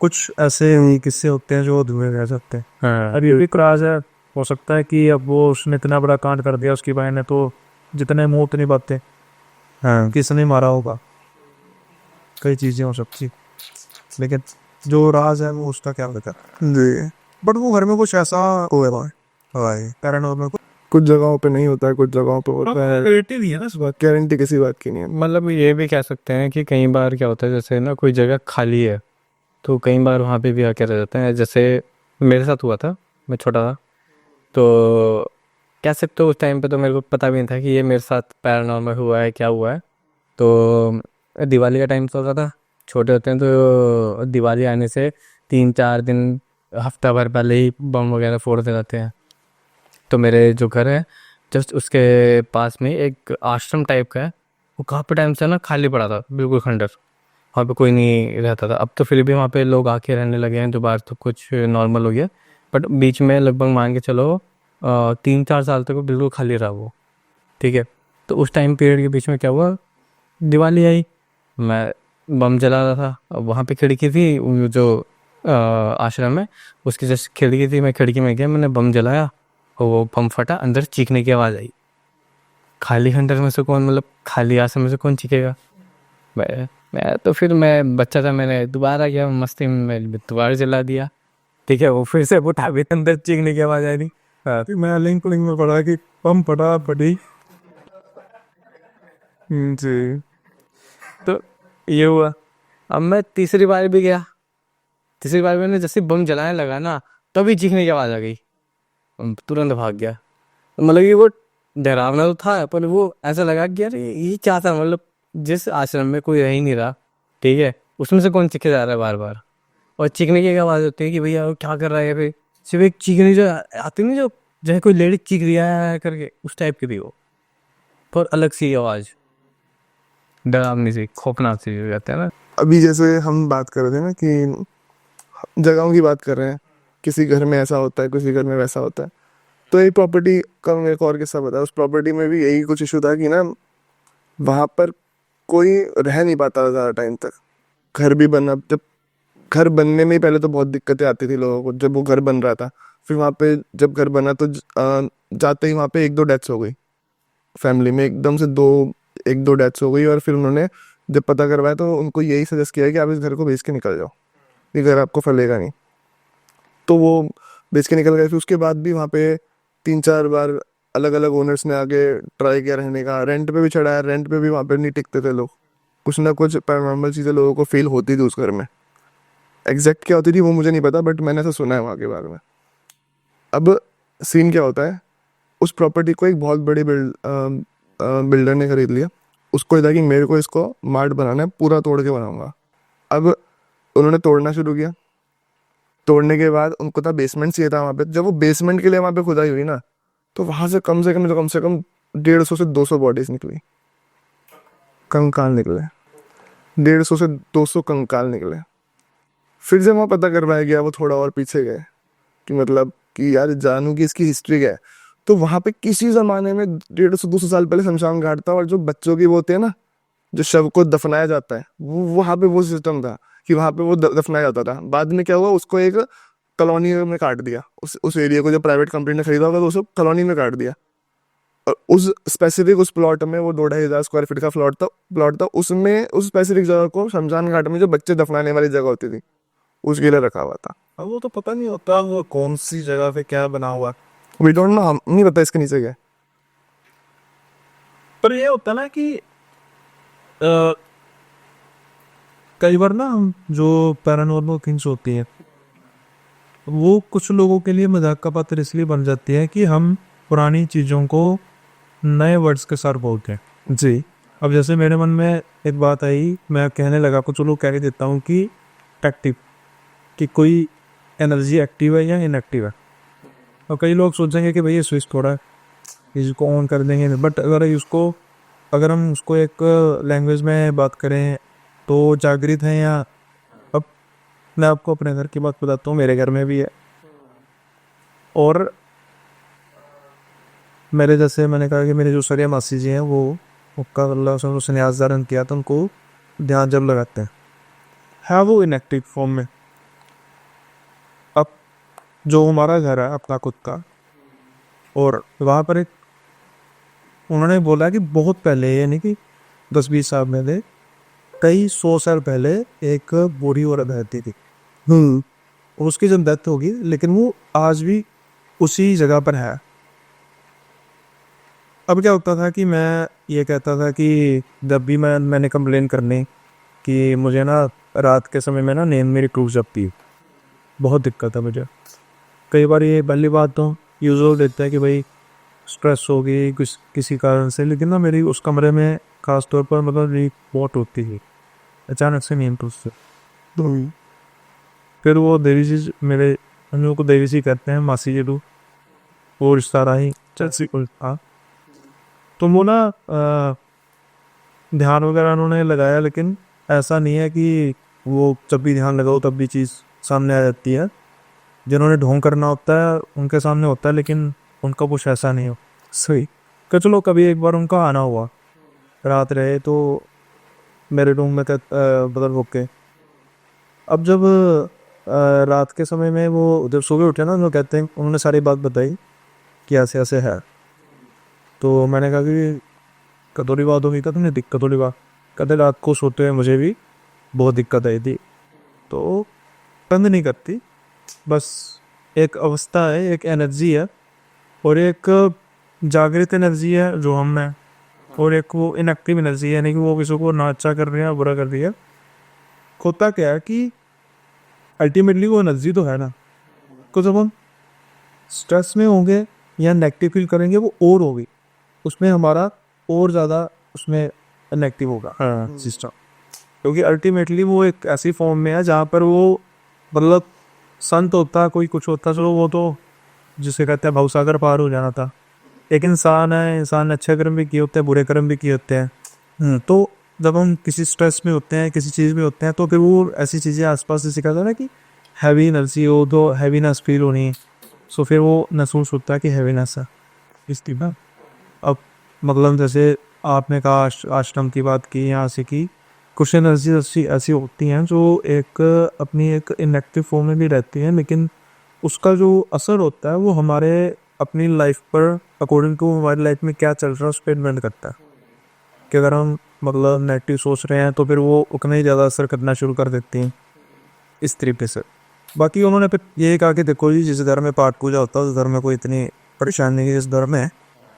कुछ ऐसे किस्से होते हैं जो अधूरे रह जाते हैं। अब ये भी क्राज है, हो सकता है कि अब वो उसने इतना बड़ा कांड कर दिया उसकी बहन ने, तो जितने मुँह उतनी बातें। हाँ, किसने मारा होगा, कई चीज़ें हो सकती, लेकिन जो राज है वो उसका क्या पता। जी, बट वो घर में कुछ ऐसा हुआ है पैरानॉर्मल कुछ जगहों पे नहीं होता है, कुछ जगहों पे होता है। क्रिएटिव ही है ना इस बात गारंटी किसी बात की नहीं है। मतलब ये भी कह सकते हैं कि कई बार क्या होता है, जैसे ना कोई जगह खाली है तो कई बार वहाँ पे भी आके रह जाते हैं। जैसे मेरे साथ हुआ था, मैं छोटा था तो कह सकते हो उस टाइम पे तो मेरे को पता भी नहीं था कि ये मेरे साथ पैरानॉर्मल हुआ है, क्या हुआ है। तो दिवाली का टाइम चल रहा था, छोटे होते हैं तो दिवाली आने से 3-4 दिन, हफ्ता भर पहले ही बम वगैरह फोड़ते रहते हैं। तो मेरे जो घर है जस्ट उसके पास में एक आश्रम टाइप का है, वो काफ़ी टाइम से ना खाली पड़ा था, बिल्कुल खंडर, वहाँ पे कोई नहीं रहता था। अब तो फिर भी वहाँ पे लोग आके रहने लगे हैं दोबारा, तो कुछ नॉर्मल हो गया। बट बीच में लगभग मान के चलो 3-4 साल तक वो बिल्कुल खाली रहा वो, ठीक है। तो उस टाइम पीरियड के बीच में क्या हुआ, दिवाली आई, मैं बम जला रहा था। अब वहाँ पे खिड़की थी, वो जो आश्रम है उसकी जस्ट खिड़की थी, मैं खिड़की में गया, मैंने बम जलाया और वो बम फटा, अंदर चीखने की आवाज़ आई। खाली खंडर में से कौन, मतलब खाली आश्रम में से कौन चीखेगा। मैं तो फिर मैं बच्चा था, मैंने दोबारा गया मस्ती में, मैं दोबारा जला दिया, ठीक है। वो फिर से उठा भी, अंदर चीखने की आवाज़ आई थी। हाँ, मैं लिंक में पढ़ा कि पम पटा पड़ी जी। तो ये हुआ। अब मैं तीसरी बार भी गया, तीसरी बार मैंने जैसे बम जलाने लगा ना, तभी चीखने की आवाज़ आ गई, तुरंत भाग गया। मतलब कि वो डरावना तो था, पर वो ऐसा लगा कि यार ये क्या था, मतलब जिस आश्रम में कोई रह ही नहीं रहा, ठीक है, उसमें से कौन चीखे जा रहा है बार बार। और चीखने की आवाज़ होती है कि भैया वो क्या कर रहा है, फिर सिर्फ एक चीखने जो आती नहीं, जो जैसे कोई लेडी चीख दिया है करके, उस टाइप की थी वो, पर अलग सी आवाज़, डरावनी सी, खौफनाक सी, जो कहते हैं ना। अभी जैसे हम बात कर रहे थे ना कि जगहों की बात कर रहे हैं, किसी घर में ऐसा होता है, किसी घर में वैसा होता है। तो एक प्रॉपर्टी का मेरे को और किस्सा पता है। उस प्रॉपर्टी में भी यही कुछ इशू था कि ना, वहाँ पर कोई रह नहीं पाता था ज़्यादा टाइम तक। घर भी बना, जब घर बनने में ही पहले तो बहुत दिक्कतें आती थी लोगों को, जब वो घर बन रहा था। फिर वहाँ पे जब घर बना तो जाते ही वहाँ पे 1-2 डेथ्स हो गई फैमिली में, एकदम से 1-2 डेथ्स हो गई। और फिर उन्होंने जब पता करवाया तो उनको यही सजेस्ट किया कि आप इस घर को बेच के निकल जाओ, ये घर आपको फलेगा नहीं। तो वो बेच के निकल गए। फिर उसके बाद भी वहाँ पे 3-4 बार अलग अलग ओनर्स ने आगे ट्राई किया रहने का, रेंट पे भी चढ़ाया, रेंट पे भी वहाँ पे नहीं टिकते थे लोग। कुछ ना कुछ पैरानॉर्मल चीज़ें लोगों को फील होती थी उस घर में। एग्जैक्ट क्या होती थी वो मुझे नहीं पता, बट मैंने ऐसा सुना है वहाँ के बारे में। अब सीन क्या होता है, उस प्रॉपर्टी को एक बहुत बड़ी बिल्डर ने खरीद लिया। उसको था कि मेरे को इसको मार्ट बनाना है, पूरा तोड़ के बनाऊंगा। अब उन्होंने तोड़ना शुरू किया। तोड़ने के बाद उनको था बेसमेंट चाहिए था वहाँ पे। जब वो बेसमेंट के लिए वहाँ पे खुदाई हुई ना, तो वहाँ से कम से कम 150 से 200 बॉडीज निकली, कंकाल निकले। 150 से 200 कंकाल निकले। फिर जब वहाँ पता करवाया गया, वो थोड़ा और पीछे गए कि मतलब कि यार जानू कि इसकी हिस्ट्री क्या है। तो वहाँ पे किसी ज़माने में 150-200 साल पहले शमशान घाट था, और जो बच्चों की वो होते हैं ना, जो शव को दफनाया जाता है, वो वहाँ पे वो सिस्टम था कि वहाँ पे वो दफनाया जाता था। बाद में क्या हुआ, उसको एक कॉलोनी में काट दिया। उस एरिया को जो प्राइवेट कंपनी ने खरीदा होगा, तो उसको कॉलोनी में काट दिया। और उस स्पेसिफिक उस प्लॉट में, वो 2-2.5 हज़ार स्क्वायर फीट का प्लॉट था, उसमें उस स्पेसिफिक जगह को शमशान घाट में जो बच्चे दफनाने वाली जगह होती थी, उसके लिए रखा हुआ था। अब वो तो पता नहीं होता वो कौन सी जगह पे क्या बना हुआ है। वी डोंट नो, हम नहीं पता इसके नीचे क्या है। पर ये होता है ना कि कई बार ना जो पैरानॉर्मल थिंग्स होती हैं वो कुछ लोगों के लिए मजाक का पात्र इसलिए बन जाती है कि हम पुरानी चीज़ों को नए वर्ड्स के साथ बोलते हैं। जी। अब जैसे मेरे मन में एक बात आई, मैं कहने लगा कुछ लोग कह ही देता हूँ कि एक्टिव, कि कोई एनर्जी एक्टिव है या इनएक्टिव है। और कई लोग सोचेंगे कि भाई ये स्विच थोड़ा है, इसको ऑन कर देंगे। बट अगर हम उसको एक लैंग्वेज में बात करें तो जागृत है या। अब मैं आपको अपने घर की बात बताता हूँ, मेरे घर में भी है। और मेरे जैसे मैंने कहा कि मेरे जो सरिया मासी जी हैं वो उनका अल्लाह से संन्यास धारण किया, तो उनको ध्यान जब लगाते हैं है वो इनएक्टिव फॉर्म में। अब जो हमारा घर है अपना खुद का, और वहाँ पर एक उन्होंने बोला कि बहुत पहले, यानी कि 10-20 साल पहले, कई 100 साल पहले एक बूढ़ी औरत रहती थी। और उसकी जब डेथ होगी, लेकिन वो आज भी उसी जगह पर है। अब क्या होता था कि मैं ये कहता था कि जब भी मैंने कंप्लेन करनी कि मुझे ना रात के समय में ना नींद मेरी टूट जाती है, बहुत दिक्कत है मुझे। कई बार ये पहली बात तो यूजुअल देता है कि भाई स्ट्रेस होगी किसी कारण से, लेकिन ना मेरी उस कमरे में ख़ास तौर पर मतलब नींद बहुत होती थी, अचानक से नींद टूटती। फिर वो देवी जी मेरे, हम लोग को देवी जी कहते हैं, मासी जी लोग, वो रिश्ता रहा ही चल हाँ। तो वो ना ध्यान वगैरह उन्होंने लगाया, लेकिन ऐसा नहीं है कि वो जब भी ध्यान लगाओ तब भी चीज़ सामने आ जाती है। जिन्होंने ढोंग करना होता है उनके सामने होता है, लेकिन उनका कुछ ऐसा नहीं हो। सही तो चलो, कभी एक बार उनका आना हुआ, रात रहे तो मेरे रूम में बदल रुक के। अब जब रात के समय में वो जब सुबह उठे ना, तो कहते हैं, उन्होंने सारी बात बताई कि ऐसे ऐसे है। तो मैंने कहा कि कतौरी बात होगी, कहते नहीं दिक्कत वाली बात, कहते रात को सोते हुए मुझे भी बहुत दिक्कत आई थी। तो बंद नहीं करती, बस एक अवस्था है, एक एनर्जी है, और एक जागृत एनर्जी है जो हम में, और एक वो इनएक्टिव एनर्जी है, यानी कि वो किसी को ना अच्छा कर रही है बुरा कर रही है। होता क्या है कि अल्टीमेटली वो एनर्जी तो है ना, तो जब हम स्ट्रेस में होंगे या नेगेटिव फील करेंगे, वो और होगी, उसमें हमारा और ज़्यादा उसमें नेगेटिव होगा सिस्टम, क्योंकि अल्टीमेटली वो एक ऐसी फॉर्म में है जहाँ पर वो मतलब संत होता, कोई कुछ होता, चलो वो तो जिसे कहते हैं भवसागर पार हो जाना था। एक इंसान है, इंसान ने अच्छे कर्म भी किए होते हैं, बुरे कर्म भी किए होते हैं। तो जब हम किसी स्ट्रेस में होते हैं, किसी चीज़ में होते हैं, तो फिर वो ऐसी चीज़ें आसपास से सिखाता है ना कि हैवी एनर्जी हो, तो हैवीनेस फील होनी, सो फिर वो महसूस होता है कि हैवीनेस है इसकी ना। अब मतलब जैसे आपने कहा आश्रम की बात की, यहाँ से की, कुछ एनर्जी ऐसी ऐसी होती हैं जो एक अपनी एक इनएक्टिव फॉर्म में भी रहती हैं, लेकिन उसका जो असर होता है वो हमारे अपनी लाइफ पर अकॉर्डिंग टू हमारी लाइफ में क्या चल रहा है उस पर डिपेंड करता है। कि अगर हम मतलब नेगेटिव सोच रहे हैं तो फिर वो उतना ही ज़्यादा असर करना शुरू कर देती हैं इस तरीके से। बाकी उन्होंने फिर ये कहा कि देखो जी, जिस धर्म में पाठ पूजा होता है उस धर्म में कोई इतनी परेशानी नहीं है, इस धर्म में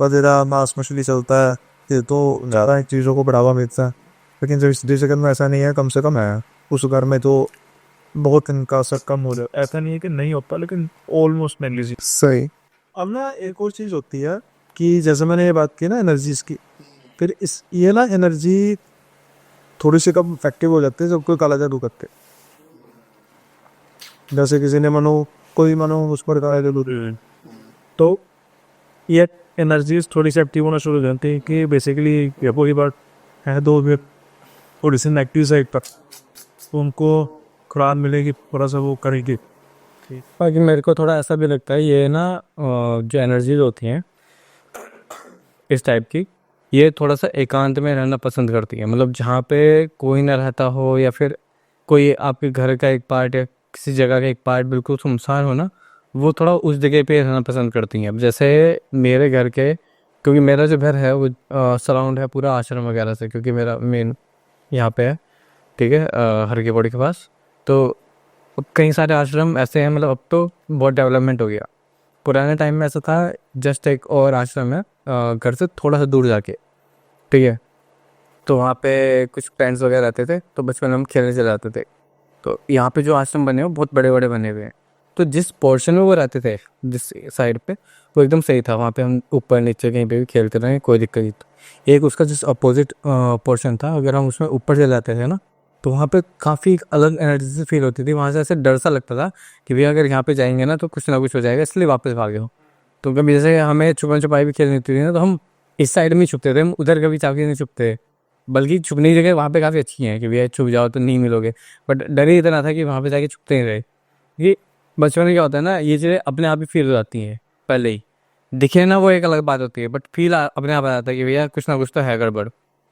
बस ज़्यादा मांस मछली चलता है, ये तो ज़्यादा चीज़ों को बढ़ावा मिलता है। लेकिन जब इस जगह में ऐसा नहीं है, कम से कम है, उस घर में तो बहुत इनका असर कम हो जाए। ऐसा नहीं है कि नहीं होता, लेकिन ऑलमोस्ट नेग्लिजिबल। सही। अब ना एक और चीज़ होती है कि जैसे मैंने ये बात की ना एनर्जीज की, फिर इस ये ना एनर्जी थोड़ी सी कम इफेक्टिव हो जाती है जब कोई काला जादू करते। जैसे किसी ने कोई उस पर काला जादू, तो ये एनर्जीज थोड़ी सी एक्टिव होना शुरू हो जाती है कि बेसिकली ये वही बात है, दो थोड़ी सी नेगेटिव साइड पर, तो उनको खुराक मिलेगी, थोड़ा सा वो करेगी। बाकी मेरे को थोड़ा ऐसा भी लगता है, ये ना जो एनर्जीज होती हैं इस टाइप की, ये थोड़ा सा एकांत में रहना पसंद करती है। मतलब जहाँ पे कोई ना रहता हो, या फिर कोई आपके घर का एक पार्ट या किसी जगह का एक पार्ट बिल्कुल सुनसान हो ना, वो थोड़ा उस जगह पे रहना पसंद करती हैं। अब जैसे मेरे घर के, क्योंकि मेरा जो घर है वो सराउंड है पूरा आश्रम वगैरह से, क्योंकि मेरा मेन यहाँ पे है, ठीक है, हर की पौड़ी के पास। तो कई सारे आश्रम ऐसे हैं, मतलब अब तो बहुत डेवलपमेंट हो गया। पुराने टाइम में ऐसा था, जस्ट एक और आश्रम है घर से थोड़ा सा दूर जाके, ठीक है, तो वहाँ पे कुछ फ्रेंड्स वगैरह रहते थे, तो बचपन में हम खेलने चले जाते थे। तो यहाँ पे जो आश्रम बने हैं वो बहुत बड़े बड़े बने हुए हैं। तो जिस पोर्शन में वो रहते थे, जिस साइड पे, वो एकदम सही था, वहाँ पे हम ऊपर नीचे कहीं पे भी खेलते रहे, कोई दिक्कत नहीं। तो एक उसका जिस अपोजिट पोर्शन था, अगर हम उसमें ऊपर चले जाते थे ना, तो वहाँ पे काफ़ी अलग एनर्जी से फील होती थी। वहाँ से ऐसे डर सा लगता था कि भैया अगर यहाँ पे जाएंगे ना तो कुछ ना कुछ हो जाएगा, इसलिए वापस भागे हो। तो कभी जैसे हमें छुपन छुपाई भी खेलनी होती थी ना, तो हम इस साइड में ही छुपते थे, हम उधर कभी जाके नहीं छुपते। बल्कि छुपने की जगह वहाँ पे काफ़ी अच्छी हैं कि भैया छुप जाओ तो नहीं मिलोगे, बट डर ही इतना था कि वहाँ पे जाके छुपते ही रहे। ये बचपन में क्या होता है ना, ये चीज़ें अपने आप ही फील हो जाती हैं पहले ही, दिखे ना वो एक अलग बात होती है, बट फील अपने आप आ जाता है कि भैया कुछ ना कुछ तो है गड़बड़।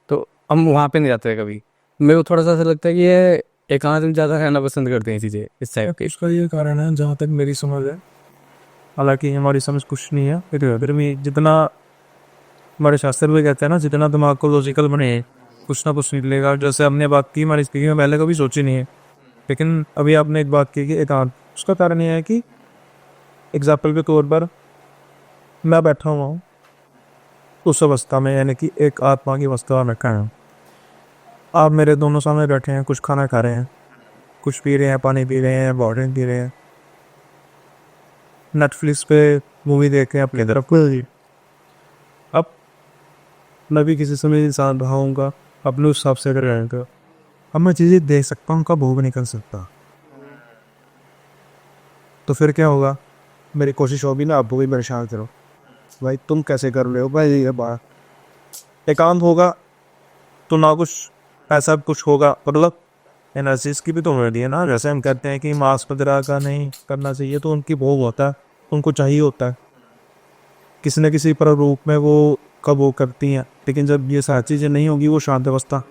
तो हम वहाँ पे नहीं जाते कभी। मेरे को थोड़ा सा ऐसा लगता है कि ये एकांत में ज़्यादा रहना पसंद करते हैं चीज़ें इस टाइप की। इसका ये कारण है जहाँ तक मेरी समझ है, हालांकि हमारी समझ कुछ नहीं है, फिर भी जितना हमारे शास्त्र भी कहते हैं ना, जितना दिमाग को लॉजिकल बने कुछ ना कुछ निकलेगा। जैसे हमने बात की हमारी स्पीकिंग में, पहले कभी सोची नहीं है, लेकिन अभी आपने एक बात की कि एकांत, उसका कारण यह है कि एग्जाम्पल के तौर पर मैं बैठा हुआ हूँ उस अवस्था में, यानी कि एक आत्मा की अवस्था में बैठा हूँ। आप मेरे दोनों सामने बैठे हैं, कुछ खाना खा रहे हैं, कुछ पी रहे हैं, पानी पी रहे हैं, वाटर पी रहे हैं, नेटफ्लिक्स पे मूवी देख रहे हैं अपनी तरफ। अब मैं भी किसी समय इंसान रहा हूँगा, अपने उस हिसाब से अगर रहेगा, अब मैं चीज़ें देख सकता हूँ, उनका भोग नहीं कर सकता। तो फिर क्या होगा, मेरी कोशिश होगी ना आपको भी परेशान करो, भाई तुम कैसे कर रहे हो भाई, ये बात एकांत होगा तो ना कुछ ऐसा कुछ होगा, मतलब एनालिसिस की भी तो होती है ना। जैसे हम कहते हैं कि मांस वगैरह का नहीं करना चाहिए, तो उनकी भोग होता है, उनको चाहिए होता है किसी न किसी पर रूप में वो कब वो करती हैं। लेकिन जब ये सारी चीज़ें नहीं होगी, वो शांत अवस्था,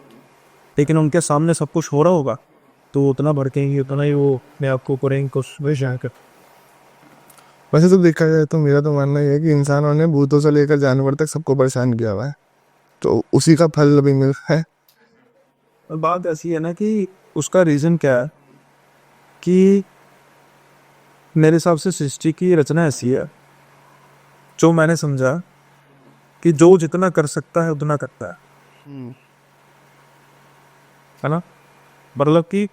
लेकिन उनके सामने सब कुछ हो रहा होगा, तो उतना भड़केंगे, उतना ही वो अपने आप को करेंगे कुछ वैसे आकर। वैसे तो देखा जाए तो मेरा तो मानना ये है कि इंसानों ने भूतों से लेकर जानवर तक सबको परेशान किया हुआ है, तो उसी का फल अभी मिल रहा है। और बात ऐसी है ना कि उसका रीज़न क्या है कि मेरे हिसाब से सृष्टि की रचना ऐसी है, जो मैंने समझा कि जो जितना कर सकता है उतना करता है ना। मतलब कि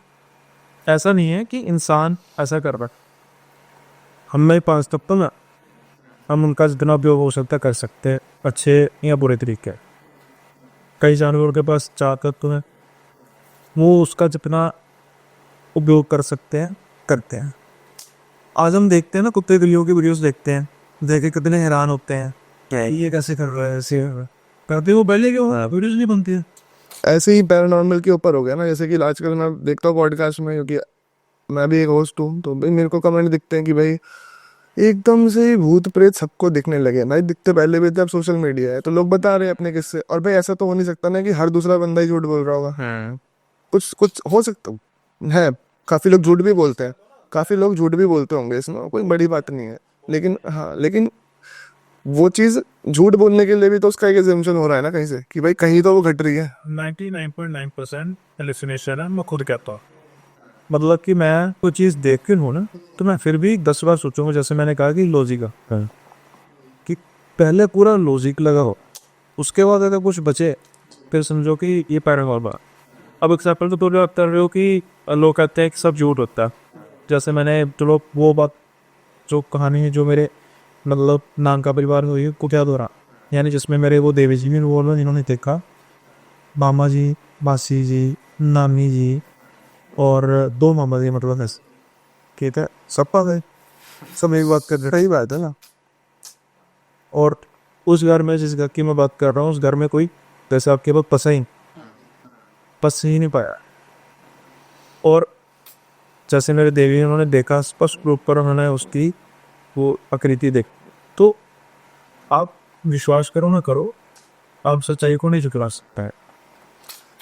ऐसा नहीं है कि इंसान ऐसा कर रहा है, हम में 5 तत्व ना, हम उनका जितना उपयोग हो सकता है कर सकते हैं, अच्छे या बुरे तरीके। कई जानवरों के पास 4 तत्व हैं, वो उसका जितना उपयोग कर सकते हैं करते हैं। आज हम देखते हैं ना, कुत्ते बिल्लियों की वीडियोस देखते हैं, देख के कितने हैरान होते हैं, क्या ये कैसे कर रहा है, ऐसे कर रहा है, कहते वो पहले क्यों वीडियोस नहीं बनती है। ऐसे ही पैरानॉर्मल के ऊपर हो गया ना, जैसे कि आजकल मैं देखता हूँ पॉडकास्ट में, क्योंकि मैं भी एक होस्ट हूँ, तो भाई मेरे को कमेंट दिखते हैं कि भाई एकदम से ही भूत प्रेत सबको दिखने लगे। भाई दिखते पहले भी थे, अब सोशल मीडिया है तो लोग बता रहे हैं अपने किस्से। और भाई ऐसा तो हो नहीं सकता ना कि हर दूसरा बंदा ही झूठ बोल रहा होगा। कुछ कुछ हो सकता है, काफी लोग झूठ भी बोलते हैं, काफी लोग झूठ भी बोलते होंगे, इसमें कोई बड़ी बात नहीं है। लेकिन हाँ, लेकिन वो चीज झूठ बोलने के लिए भी तो उसका एक एजम्पशन हो रहा है ना कहीं से, कि भाई कहीं तो वो घट रही है। 99.9% हेलुसिनेशन है, मैं खुद कहता हूँ। मतलब कि मैं कोई चीज़ देख के हूँ ना, तो मैं फिर भी 10 बार सोचूंगा। जैसे मैंने कहा कि लॉजिक का, कि पहले पूरा लॉजिक लगा हो, उसके बाद अगर कुछ बचे फिर समझो कि ये पैरानॉर्मल। अब एग्जाम्पल तो तुम कर रहे हो कि लोग कहते हैं कि सब झूठ होता है। जैसे मैंने, चलो वो बात, जो कहानी है जो मेरे मतलब नाम का परिवार हुई है कुटिया दौरा, यानी जिसमें मेरे वो देवी जी भी इन्वॉल्व हैं, जिन्होंने देखा, मामा जी, मासी जी, नानी जी और 2 मामा जी, मतलब ऐसे ठीक है, सब पास है, सब एक बात कर रहे, सही बात है ना। और उस घर में, जिस घर की मैं बात कर रहा हूँ, उस घर में कोई जैसे आपके पास पस ही नहीं पाया। और जैसे मेरे देवी, उन्होंने देखा स्पष्ट रूप पर, उन्होंने उसकी वो आकृति देख। तो आप विश्वास करो ना करो, आप सच्चाई को नहीं झुकला सकता है।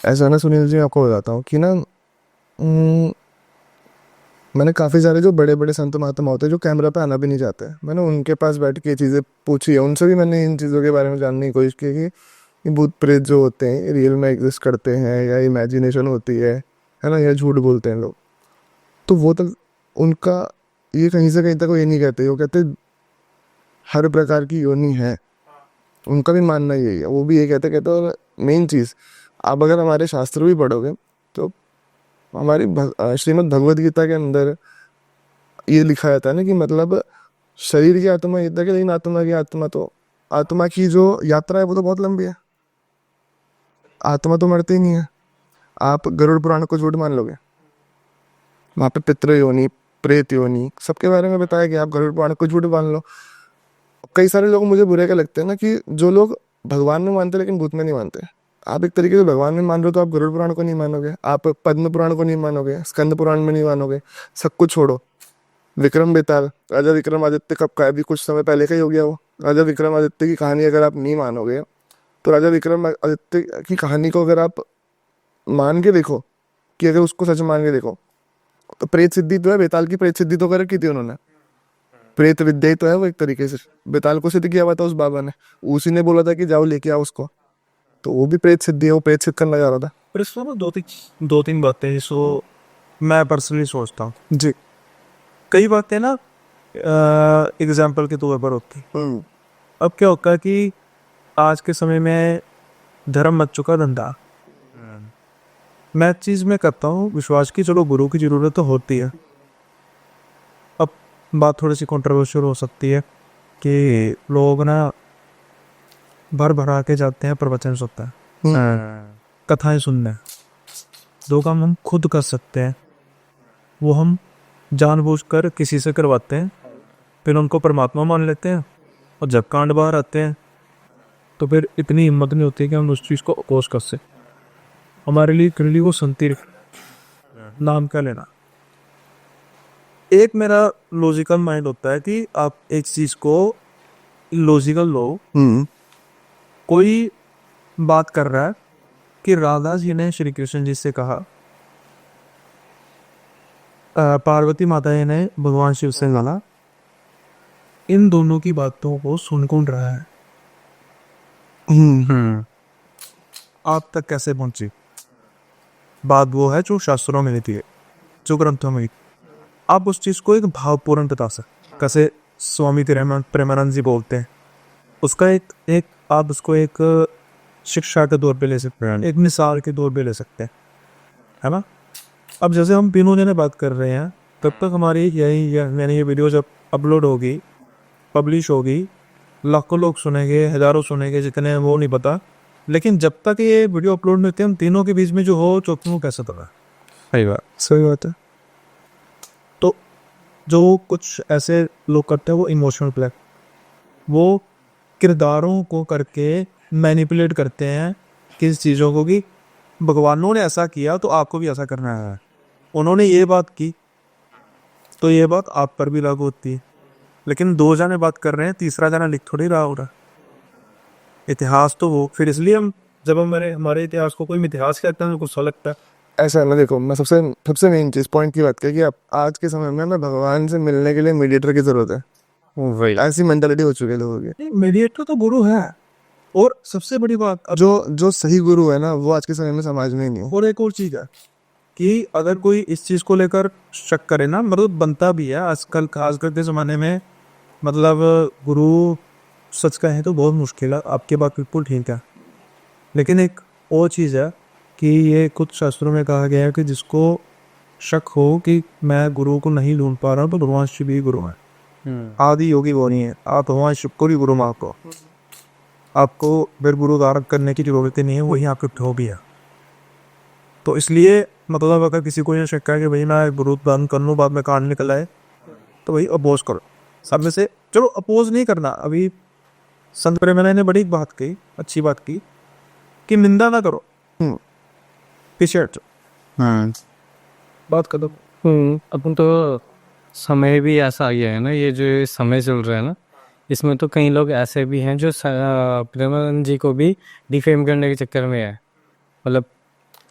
ऐसा ना सुनील जी, आपको बताता हूँ कि ना मैंने काफ़ी सारे जो बड़े बड़े संत महात्मा होते हैं जो कैमरा पे आना भी नहीं चाहते, मैंने उनके पास बैठ के ये चीज़ें पूछी है, उनसे भी मैंने इन चीज़ों के बारे में जानने की कोशिश की कि ये भूत प्रेत जो होते हैं रियल में एग्जिस्ट करते हैं या इमेजिनेशन होती है ना, या झूठ बोलते हैं लोग। तो वो तक उनका ये कहीं से कहीं तक वो ये नहीं कहते, वो कहते हर प्रकार की योनि है, उनका भी मानना यही है, वो भी ये कहते कहते। और मेन चीज़, आप अगर हमारे शास्त्र भी पढ़ोगे तो हमारी श्रीमद् भगवद गीता के अंदर ये लिखा जाता है ना कि मतलब शरीर की आत्मा ये तक है, लेकिन आत्मा की जो यात्रा है वो तो बहुत लंबी है। आत्मा तो मरती ही नहीं है। आप गरुड़ पुराण को झूठ मान लोगे? वहाँ पे पितृ योनि, प्रेत योनि, सबके बारे में बताया कि आप गरुड़ पुराण को झूठ मान लो। कई सारे लोग मुझे बुरे क्या लगते हैं ना, कि जो लोग भगवान में मानते लेकिन भूत में नहीं मानते। आप एक तरीके से भगवान में मान रहे हो तो आप गरुड़ पुराण को नहीं मानोगे, आप पद्म पुराण को नहीं मानोगे, स्कंद पुराण में नहीं मानोगे, सब कुछ छोड़ो। विक्रम बेताल, राजा विक्रमादित्य कब का, अभी कुछ समय पहले का ही हो गया वो। राजा विक्रमादित्य की कहानी अगर आप नहीं मानोगे, तो राजा विक्रमादित्य की कहानी को अगर आप मान के देखो, कि अगर उसको सच मान के देखो, तो प्रेत सिद्धि तो है, बेताल की प्रेत सिद्धि तो कर रखी थी उन्होंने। प्रेत विद्या ही तो है वो एक तरीके से, बेताल को सिद्ध किया हुआ था उस बाबा ने, उसी ने बोला था कि जाओ लेके आओ उसको, तो वो भी प्रेत सिद्धि है, वो प्रेत सिद्ध करना जा रहा था। पर इसमें ना दो तीन बातें जिसको मैं पर्सनली सोचता हूँ। जी। कई बातें ना एग्जाम्पल के तौर पर होती। अब क्या होता है कि आज के समय में धर्म मच चुका धंधा। मैं चीज़ में करता हूँ विश्वास की, चलो गुरु की ज़रूरत तो होती है। अब बात थोड़ी सी कंट्रोवर्शियल हो सकती है कि लोग ना भर भरा के जाते हैं प्रवचन सुनते हैं, कथाएं सुनने। दो काम हम खुद कर सकते हैं, वो हम जानबूझकर किसी से करवाते हैं, फिर उनको परमात्मा मान लेते हैं, और जब कांड बाहर आते हैं तो फिर इतनी हिम्मत नहीं होती कि हम उस चीज़ को अपोज कर सकें। हमारे लिए कर ली वो संतिर नाम क्या लेना। एक मेरा लॉजिकल माइंड होता है कि आप एक चीज़ को लॉजिकल लो। कोई बात कर रहा है कि राधा जी ने श्री कृष्ण जी से कहा, पार्वती माता जी ने भगवान शिव से कहा, इन दोनों की बातों को सुन कौन रहा है, आप तक कैसे पहुंची? बात वो है जो शास्त्रों में लिखी है, जो ग्रंथों में। आप उस चीज़ को एक भावपूर्ण बता सकते, कैसे स्वामी प्रेमानंद जी बोलते हैं, उसका एक एक आप उसको एक शिक्षा के तौर पे ले सकते हैं, एक मिसाल के तौर पे ले सकते हैं, है ना। अब जैसे हम तीनों जने बात कर रहे हैं, तब तक हमारी यानी ये वीडियो जब अपलोड होगी, पब्लिश होगी, लाखों लोग सुनेंगे, हज़ारों सुनेंगे, जितने वो नहीं पता। लेकिन जब तक ये वीडियो अपलोड नहीं होती, हम तीनों के बीच में जो हो चौथों को कैसे पता? सही बात है। तो जो कुछ ऐसे लोग करते हैं वो इमोशनल प्ले, वो किरदारों को करके मैनिपुलेट करते हैं किस चीज़ों को, कि भगवानों ने ऐसा किया तो आपको भी ऐसा करना है, उन्होंने ये बात की तो ये बात आप पर भी लागू होती है। लेकिन दो जने बात कर रहे हैं, तीसरा जना लिख थोड़ी रहा होगा। इतिहास तो वो, फिर इसलिए हम जब हमारे इतिहास को कोई इतिहास कहता है तो गुस्सा लगता है। ऐसा है ना, देखो मैं सबसे सबसे मेन चीज पॉइंट की बात की कि आप आज के समय में हमें भगवान से मिलने के लिए मीडिएटर की जरूरत है। वही ऐसी मेंटालिटी हो चुकी है लोगों की। मीडिएटर तो गुरु है, और सबसे बड़ी बात जो जो सही गुरु है ना, वो आज के समय में समाज में ही नहीं है। और एक और चीज़ है कि अगर कोई इस चीज़ को लेकर शक करे ना, मतलब बनता भी है आजकल, खासकर के ज़माने में, मतलब गुरु सच कहें तो बहुत मुश्किल है। आपकी बात बिल्कुल ठीक है, लेकिन एक और चीज़ है कि ये कुछ शास्त्रों में कहा गया है कि जिसको शक हो कि मैं गुरु को नहीं ढूंढ पा रहा हूँ, तो भगवान शिव ही गुरु है। आदि योगी वो नहीं है, आप भगवान शिव को ही गुरु मान को, आपको फिर गुरु धारण करने की जरूरत ही नहीं है, वही आपके ठो भी है। तो इसलिए मतलब अगर किसी को ये शक है कि भाई मैं गुरु धारण कर लूँ बाद में कांड निकल आए, तो भाई अपोज करो। सब में से चलो अपोज नहीं करना। अभी संत प्रेमानंद ने बड़ी बात कही, अच्छी बात की, कि निंदा ना करो, पीछे हटो, बात कर दो। अपन तो समय भी ऐसा आ गया है ना, ये जो समय चल रहा है ना, इसमें तो कई लोग ऐसे भी हैं जो प्रेमानंद जी को भी डिफेम करने के चक्कर में है। मतलब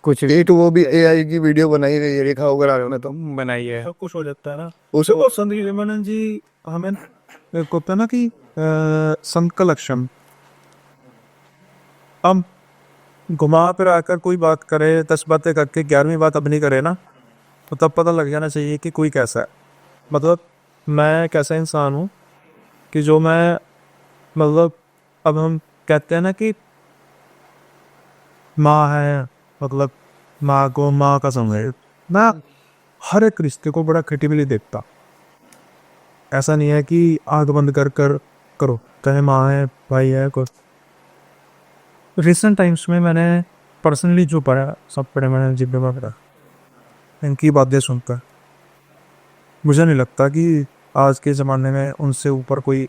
कुछ एक वो भी एआई की वीडियो बनाई गई है, देखा होगा राजू ने तो। बनाई है। सब कुछ हो जाता है ना। उसे तो संत प्रेमानंद जी हमें एक होता है ना कि संत का लक्षण, हम घुमा फिर आकर कोई बात करे, 10 बातें करके 11वीं बात अपनी करे ना, तो तब पता लग जाना चाहिए कि कोई कैसा है। मतलब मैं कैसा इंसान हूँ कि जो मैं, मतलब अब हम कहते हैं ना कि माँ है, मतलब माँ को माँ का समझे, मैं हर एक रिश्ते को बड़ा क्रिटिकली देखता। ऐसा नहीं है कि आंख बंद कर कर करो, चाहे माँ है, भाई है, को। रिसेंट टाइम्स में मैंने पर्सनली जो पढ़ा, सब पढ़े मैंने जिब में पढ़ा, इनकी बातें सुनकर मुझे नहीं लगता कि आज के ज़माने में उनसे ऊपर कोई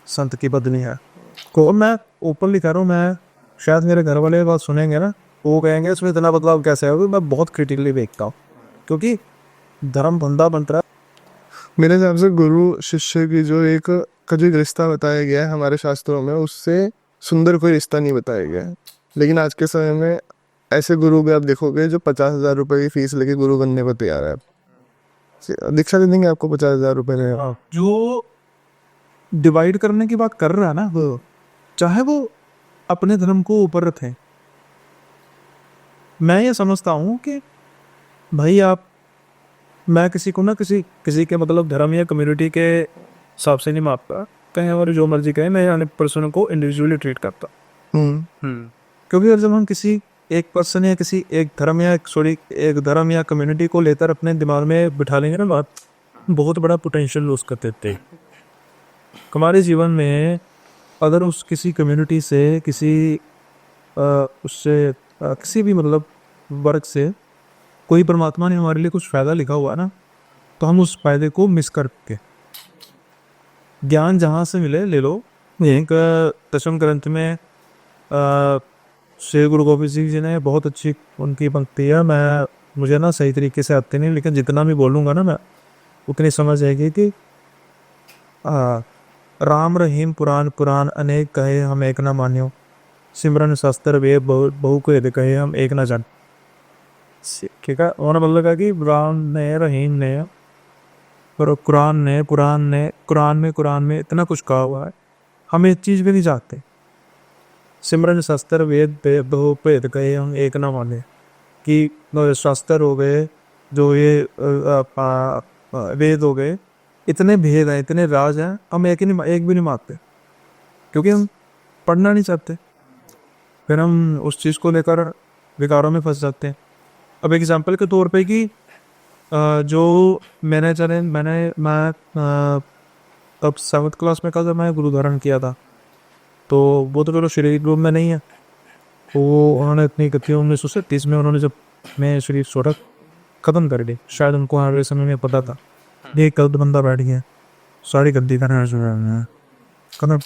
संत की बदली है। को मैं ओपनली कह रहा हूँ, मैं शायद मेरे घर वाले बात सुनेंगे ना, वो कहेंगे इसमें इतना बदलाव कैसे है। मैं बहुत क्रिटिकली देखता हूँ, क्योंकि धर्म बंदा बन रहा है। मेरे हिसाब से गुरु शिष्य की जो एक का जो रिश्ता बताया गया है हमारे शास्त्रों में, उससे सुंदर कोई रिश्ता नहीं बताया गया है। लेकिन आज के समय में ऐसे गुरु भी आप देखोगे जो 50,000 रुपए की फीस लेके गुरु बनने को तैयार है। दीक्षा दे देंगे आपको 50,000 रुपए में। जो डिवाइड करने की बात कर रहा है ना, वो चाहे वो अपने धर्म को ऊपर रखें। मैं ये समझता हूँ कि भाई आप मैं किसी को ना किसी के मतलब धर्म या कम्युनिटी के हिसाब से नहीं मापता, कहीं और जो मर्जी कहे, मैं अनेक पर्सन को इंडिविजुअली ट्रीट करता। क्योंकि अगर जब हम किसी एक पर्सन या किसी एक धर्म या एक धर्म या कम्युनिटी को लेकर अपने दिमाग में बिठा लेंगे ना बात, बहुत बड़ा पोटेंशियल लूज कर देते हैं हमारे जीवन में। अगर उस किसी कम्युनिटी से किसी भी मतलब वर्ग से कोई परमात्मा ने हमारे लिए कुछ फ़ायदा लिखा हुआ है ना, तो हम उस फायदे को मिस करके ज्ञान जहाँ से मिले ले लो। एक दशम ग्रंथ में श्री गुरु गोबिंद सिंह जी ने बहुत अच्छी उनकी पंक्ति है, मुझे ना सही तरीके से आती नहीं, लेकिन जितना भी बोलूँगा ना मैं उतनी समझ आएगी कि राम रहीम पुराण पुराण अनेक कहे हम एक ना मान्यो, सिमरन शास्त्र वेद बहु को कहे हम एक ना जान। ठीक है, उन्होंने मतलब कहा कि राम ने रहीम ने और कुरान में इतना कुछ कहा हुआ है, हम एक चीज़ भी नहीं चाहते। सिमरन शास्त्र वेद बहु भेद कहे हम एक ना माने, कि शास्त्र हो गए, जो ये वेद हो गए, इतने भेद हैं, इतने राज हैं, हम एक भी नहीं मानते, क्योंकि हम पढ़ना नहीं चाहते। फिर हम उस चीज़ को लेकर विकारों में फंस जाते हैं। अब एग्जाम्पल के तौर पे कि जो मैं तब 7th क्लास में जब मैं गुरु धारण किया था, तो वो तो चलो शरीर रूप में नहीं है, तो उन्होंने इतनी गति 1937 में उन्होंने जब मैं शरीर छोड़ा ख़त्म कर दी, शायद उनको हमारे समय में पता था ये कल बंदा बैठ गया सारी गद्दी करना कदम।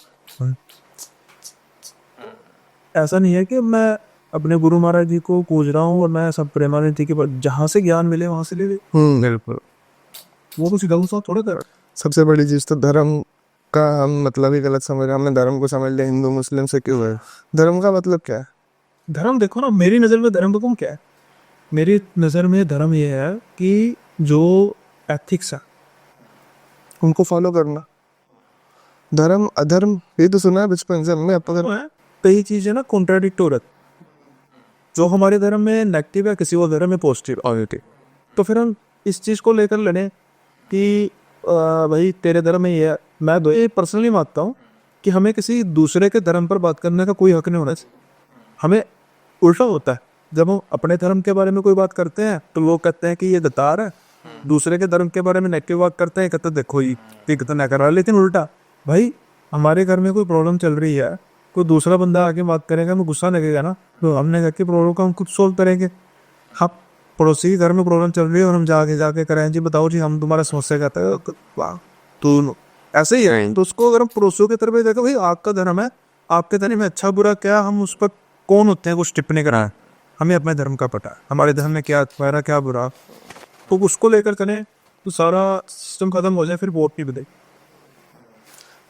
ऐसा नहीं है कि मैं अपने गुरु महाराज जी को पूज रहा हूँ और मैं सब प्रेमानंद जी के जहाँ से ज्ञान मिले वहाँ से ले ले, बिल्कुल। वो कुछ गलत साथ थोड़ा कर। सबसे बड़ी चीज़ तो धर्म का हम मतलब ही गलत समझ रहे हैं। हमने धर्म को समझ लिया हिंदू मुस्लिम से क्यों है। धर्म का मतलब क्या है? धर्म देखो ना, मेरी नज़र में धर्म का क्या है, मेरी नज़र में धर्म ये है कि जो एथिक्स है उनको फॉलो करना। धर्म अधर्म ये तो सुना है बचपन से हमने। कई चीज़ें ना कॉन्ट्राडिक्ट हो रही, जो हमारे धर्म में नेगेटिव है किसी और धर्म में पॉजिटिव आ गई, तो फिर हम इस चीज़ को लेकर लड़े कि भाई तेरे धर्म में ये है। मैं तो ये पर्सनली मानता हूँ कि हमें किसी दूसरे के धर्म पर बात करने का कोई हक नहीं होना चाहिए। हमें उल्टा होता है, जब हम अपने धर्म के बारे में कोई बात करते हैं तो लोग कहते हैं कि ये दतार है, दूसरे के धर्म के बारे में नेगेटिव बात करते हैं, कहते देखो ये कितना कर रहा है। लेकिन उल्टा, भाई हमारे घर में कोई प्रॉब्लम चल रही है, कोई दूसरा बंदा आके बात करेगा, हमें गुस्सा लगेगा ना, तो हमने घर की प्रॉब्लम को हम खुद सोल्व करेंगे। हम पड़ोसी के घर में प्रॉब्लम चल रही है और हम जाके करें जी बताओ जी हम तुम्हारा समस्या कहते हैं, तो ऐसे ही है। तो उसको अगर हम पड़ोसियों की तरफ देखो, भाई आपका धर्म है, आपके धर्म में अच्छा बुरा क्या, हम उस पर कौन होते हैं कुछ टिप्पणी कराएं, हमें अपने धर्म का पता है, हमारे धर्म में क्या अच्छा क्या बुरा, तो उसको लेकर चलें तो सारा सिस्टम खत्म हो जाए, फिर वोट नहीं बदले।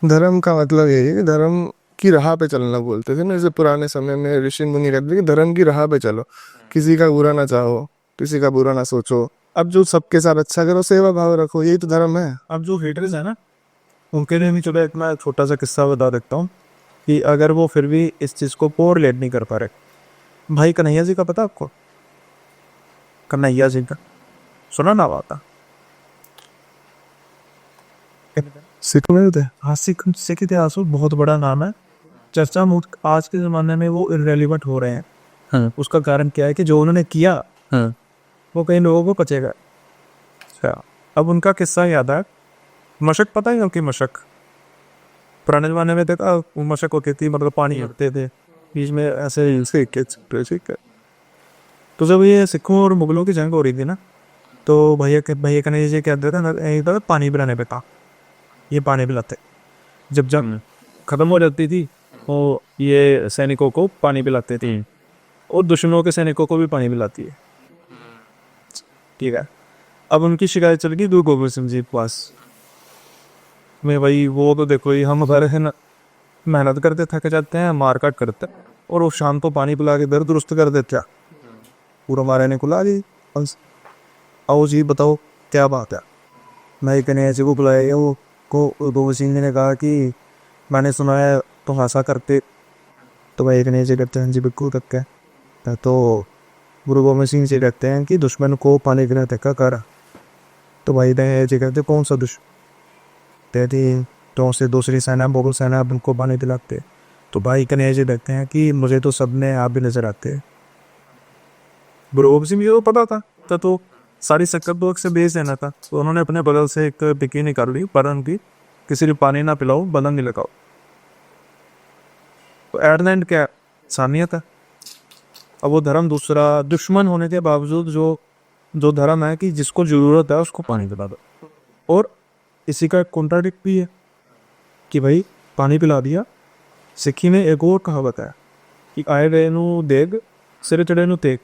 धर्म का मतलब यही है कि धर्म की राह पे चलना बोलते थे ना, जैसे पुराने समय में ऋषि मुनि कहते थे कि धर्म की राह पे चलो, किसी का बुरा ना चाहो, किसी का बुरा ना सोचो, अब जो सबके साथ अच्छा करो, सेवा भाव रखो, यही तो धर्म है। अब जो हेटर्स है ना, उनके लिए भी चलो एक मैं छोटा सा किस्सा बता देता हूँ कि अगर वो फिर भी इस चीज़ को कोरिलेट नहीं कर पा रहे। भाई कन्हैया जी का पता आपको? कन्हैया जी का सुना ना आता? सिख में होते हैं। हाँ, सिख इतिहास में बहुत बड़ा नाम है, चर्चा आज के ज़माने में वो इररेलेवेंट हो रहे हैं। हाँ। उसका कारण क्या है कि जो उन्होंने किया हाँ। वो कई लोगों को पचेगा। अच्छा, अब उनका किस्सा याद है, मशक पता है उनकी? मशक पुराने ज़माने में देखा, वो मशक होती थी, मतलब पानी भरते थे बीच में ऐसे। तो जब ये सिखों और मुगलों की जंग हो रही थी ना, तो भैया कन्हैया जी कहते थे ना, पानी पिलाने पे था, ये पानी पिलाते। जब जंग ख़त्म हो जाती थी तो ये सैनिकों को पानी पिलाते थे और दुश्मनों के सैनिकों को भी पानी पिलाती है। ठीक है, अब उनकी शिकायत चल गई गुरु गोबिंद सिंह जी के पास में, भाई वो तो देखो ही हम घर है ना, मेहनत करते थक जाते हैं, मार काट करते हैं, और वो शाम को पानी पिला के दर्द दुरुस्त कर देते हैं। पूरा मारे ने खुला जी, आओ जी बताओ क्या बात है। मैं कन्हैया जी को बुलाया, वो को गोबिंद सिंह जी ने कहा कि मैंने सुना है तुम ऐसा करते, तो भाई कन्हैया जी कहते हैं जी बिल्कुल करते हैं। तो गुरु गोबिंद सिंह जी कहते हैं कि दुश्मन को पानी पीना देखा कर, तो भाई ने ये कहते कौन सा दुश्मन थी, तो से दूसरी सेना मुगल सेना उनको पानी दिलाते। तो भाई कन्हैया जी देखते हैं कि मुझे तो सबने आप भी नजर आते हैं। ब्रो से मुझे तो पता था तो सारी सक्कर से बेच देना था, तो उन्होंने अपने बगल से एक बिकी निकाल ली बदन की, किसी ने पानी ना पिलाओ बदन नहीं लगाओ। तो एट द एंड क्या सानियत है। अब वो धर्म दूसरा दुश्मन होने के बावजूद जो धर्म है कि जिसको जरूरत है उसको पानी पिला दो। और इसी का एक कॉन्ट्राडिक्ट भी है कि भाई पानी पिला दिया। सिक्की में एक और कहावत है कि आए गए नू देग सिरे चढ़े नू तेग,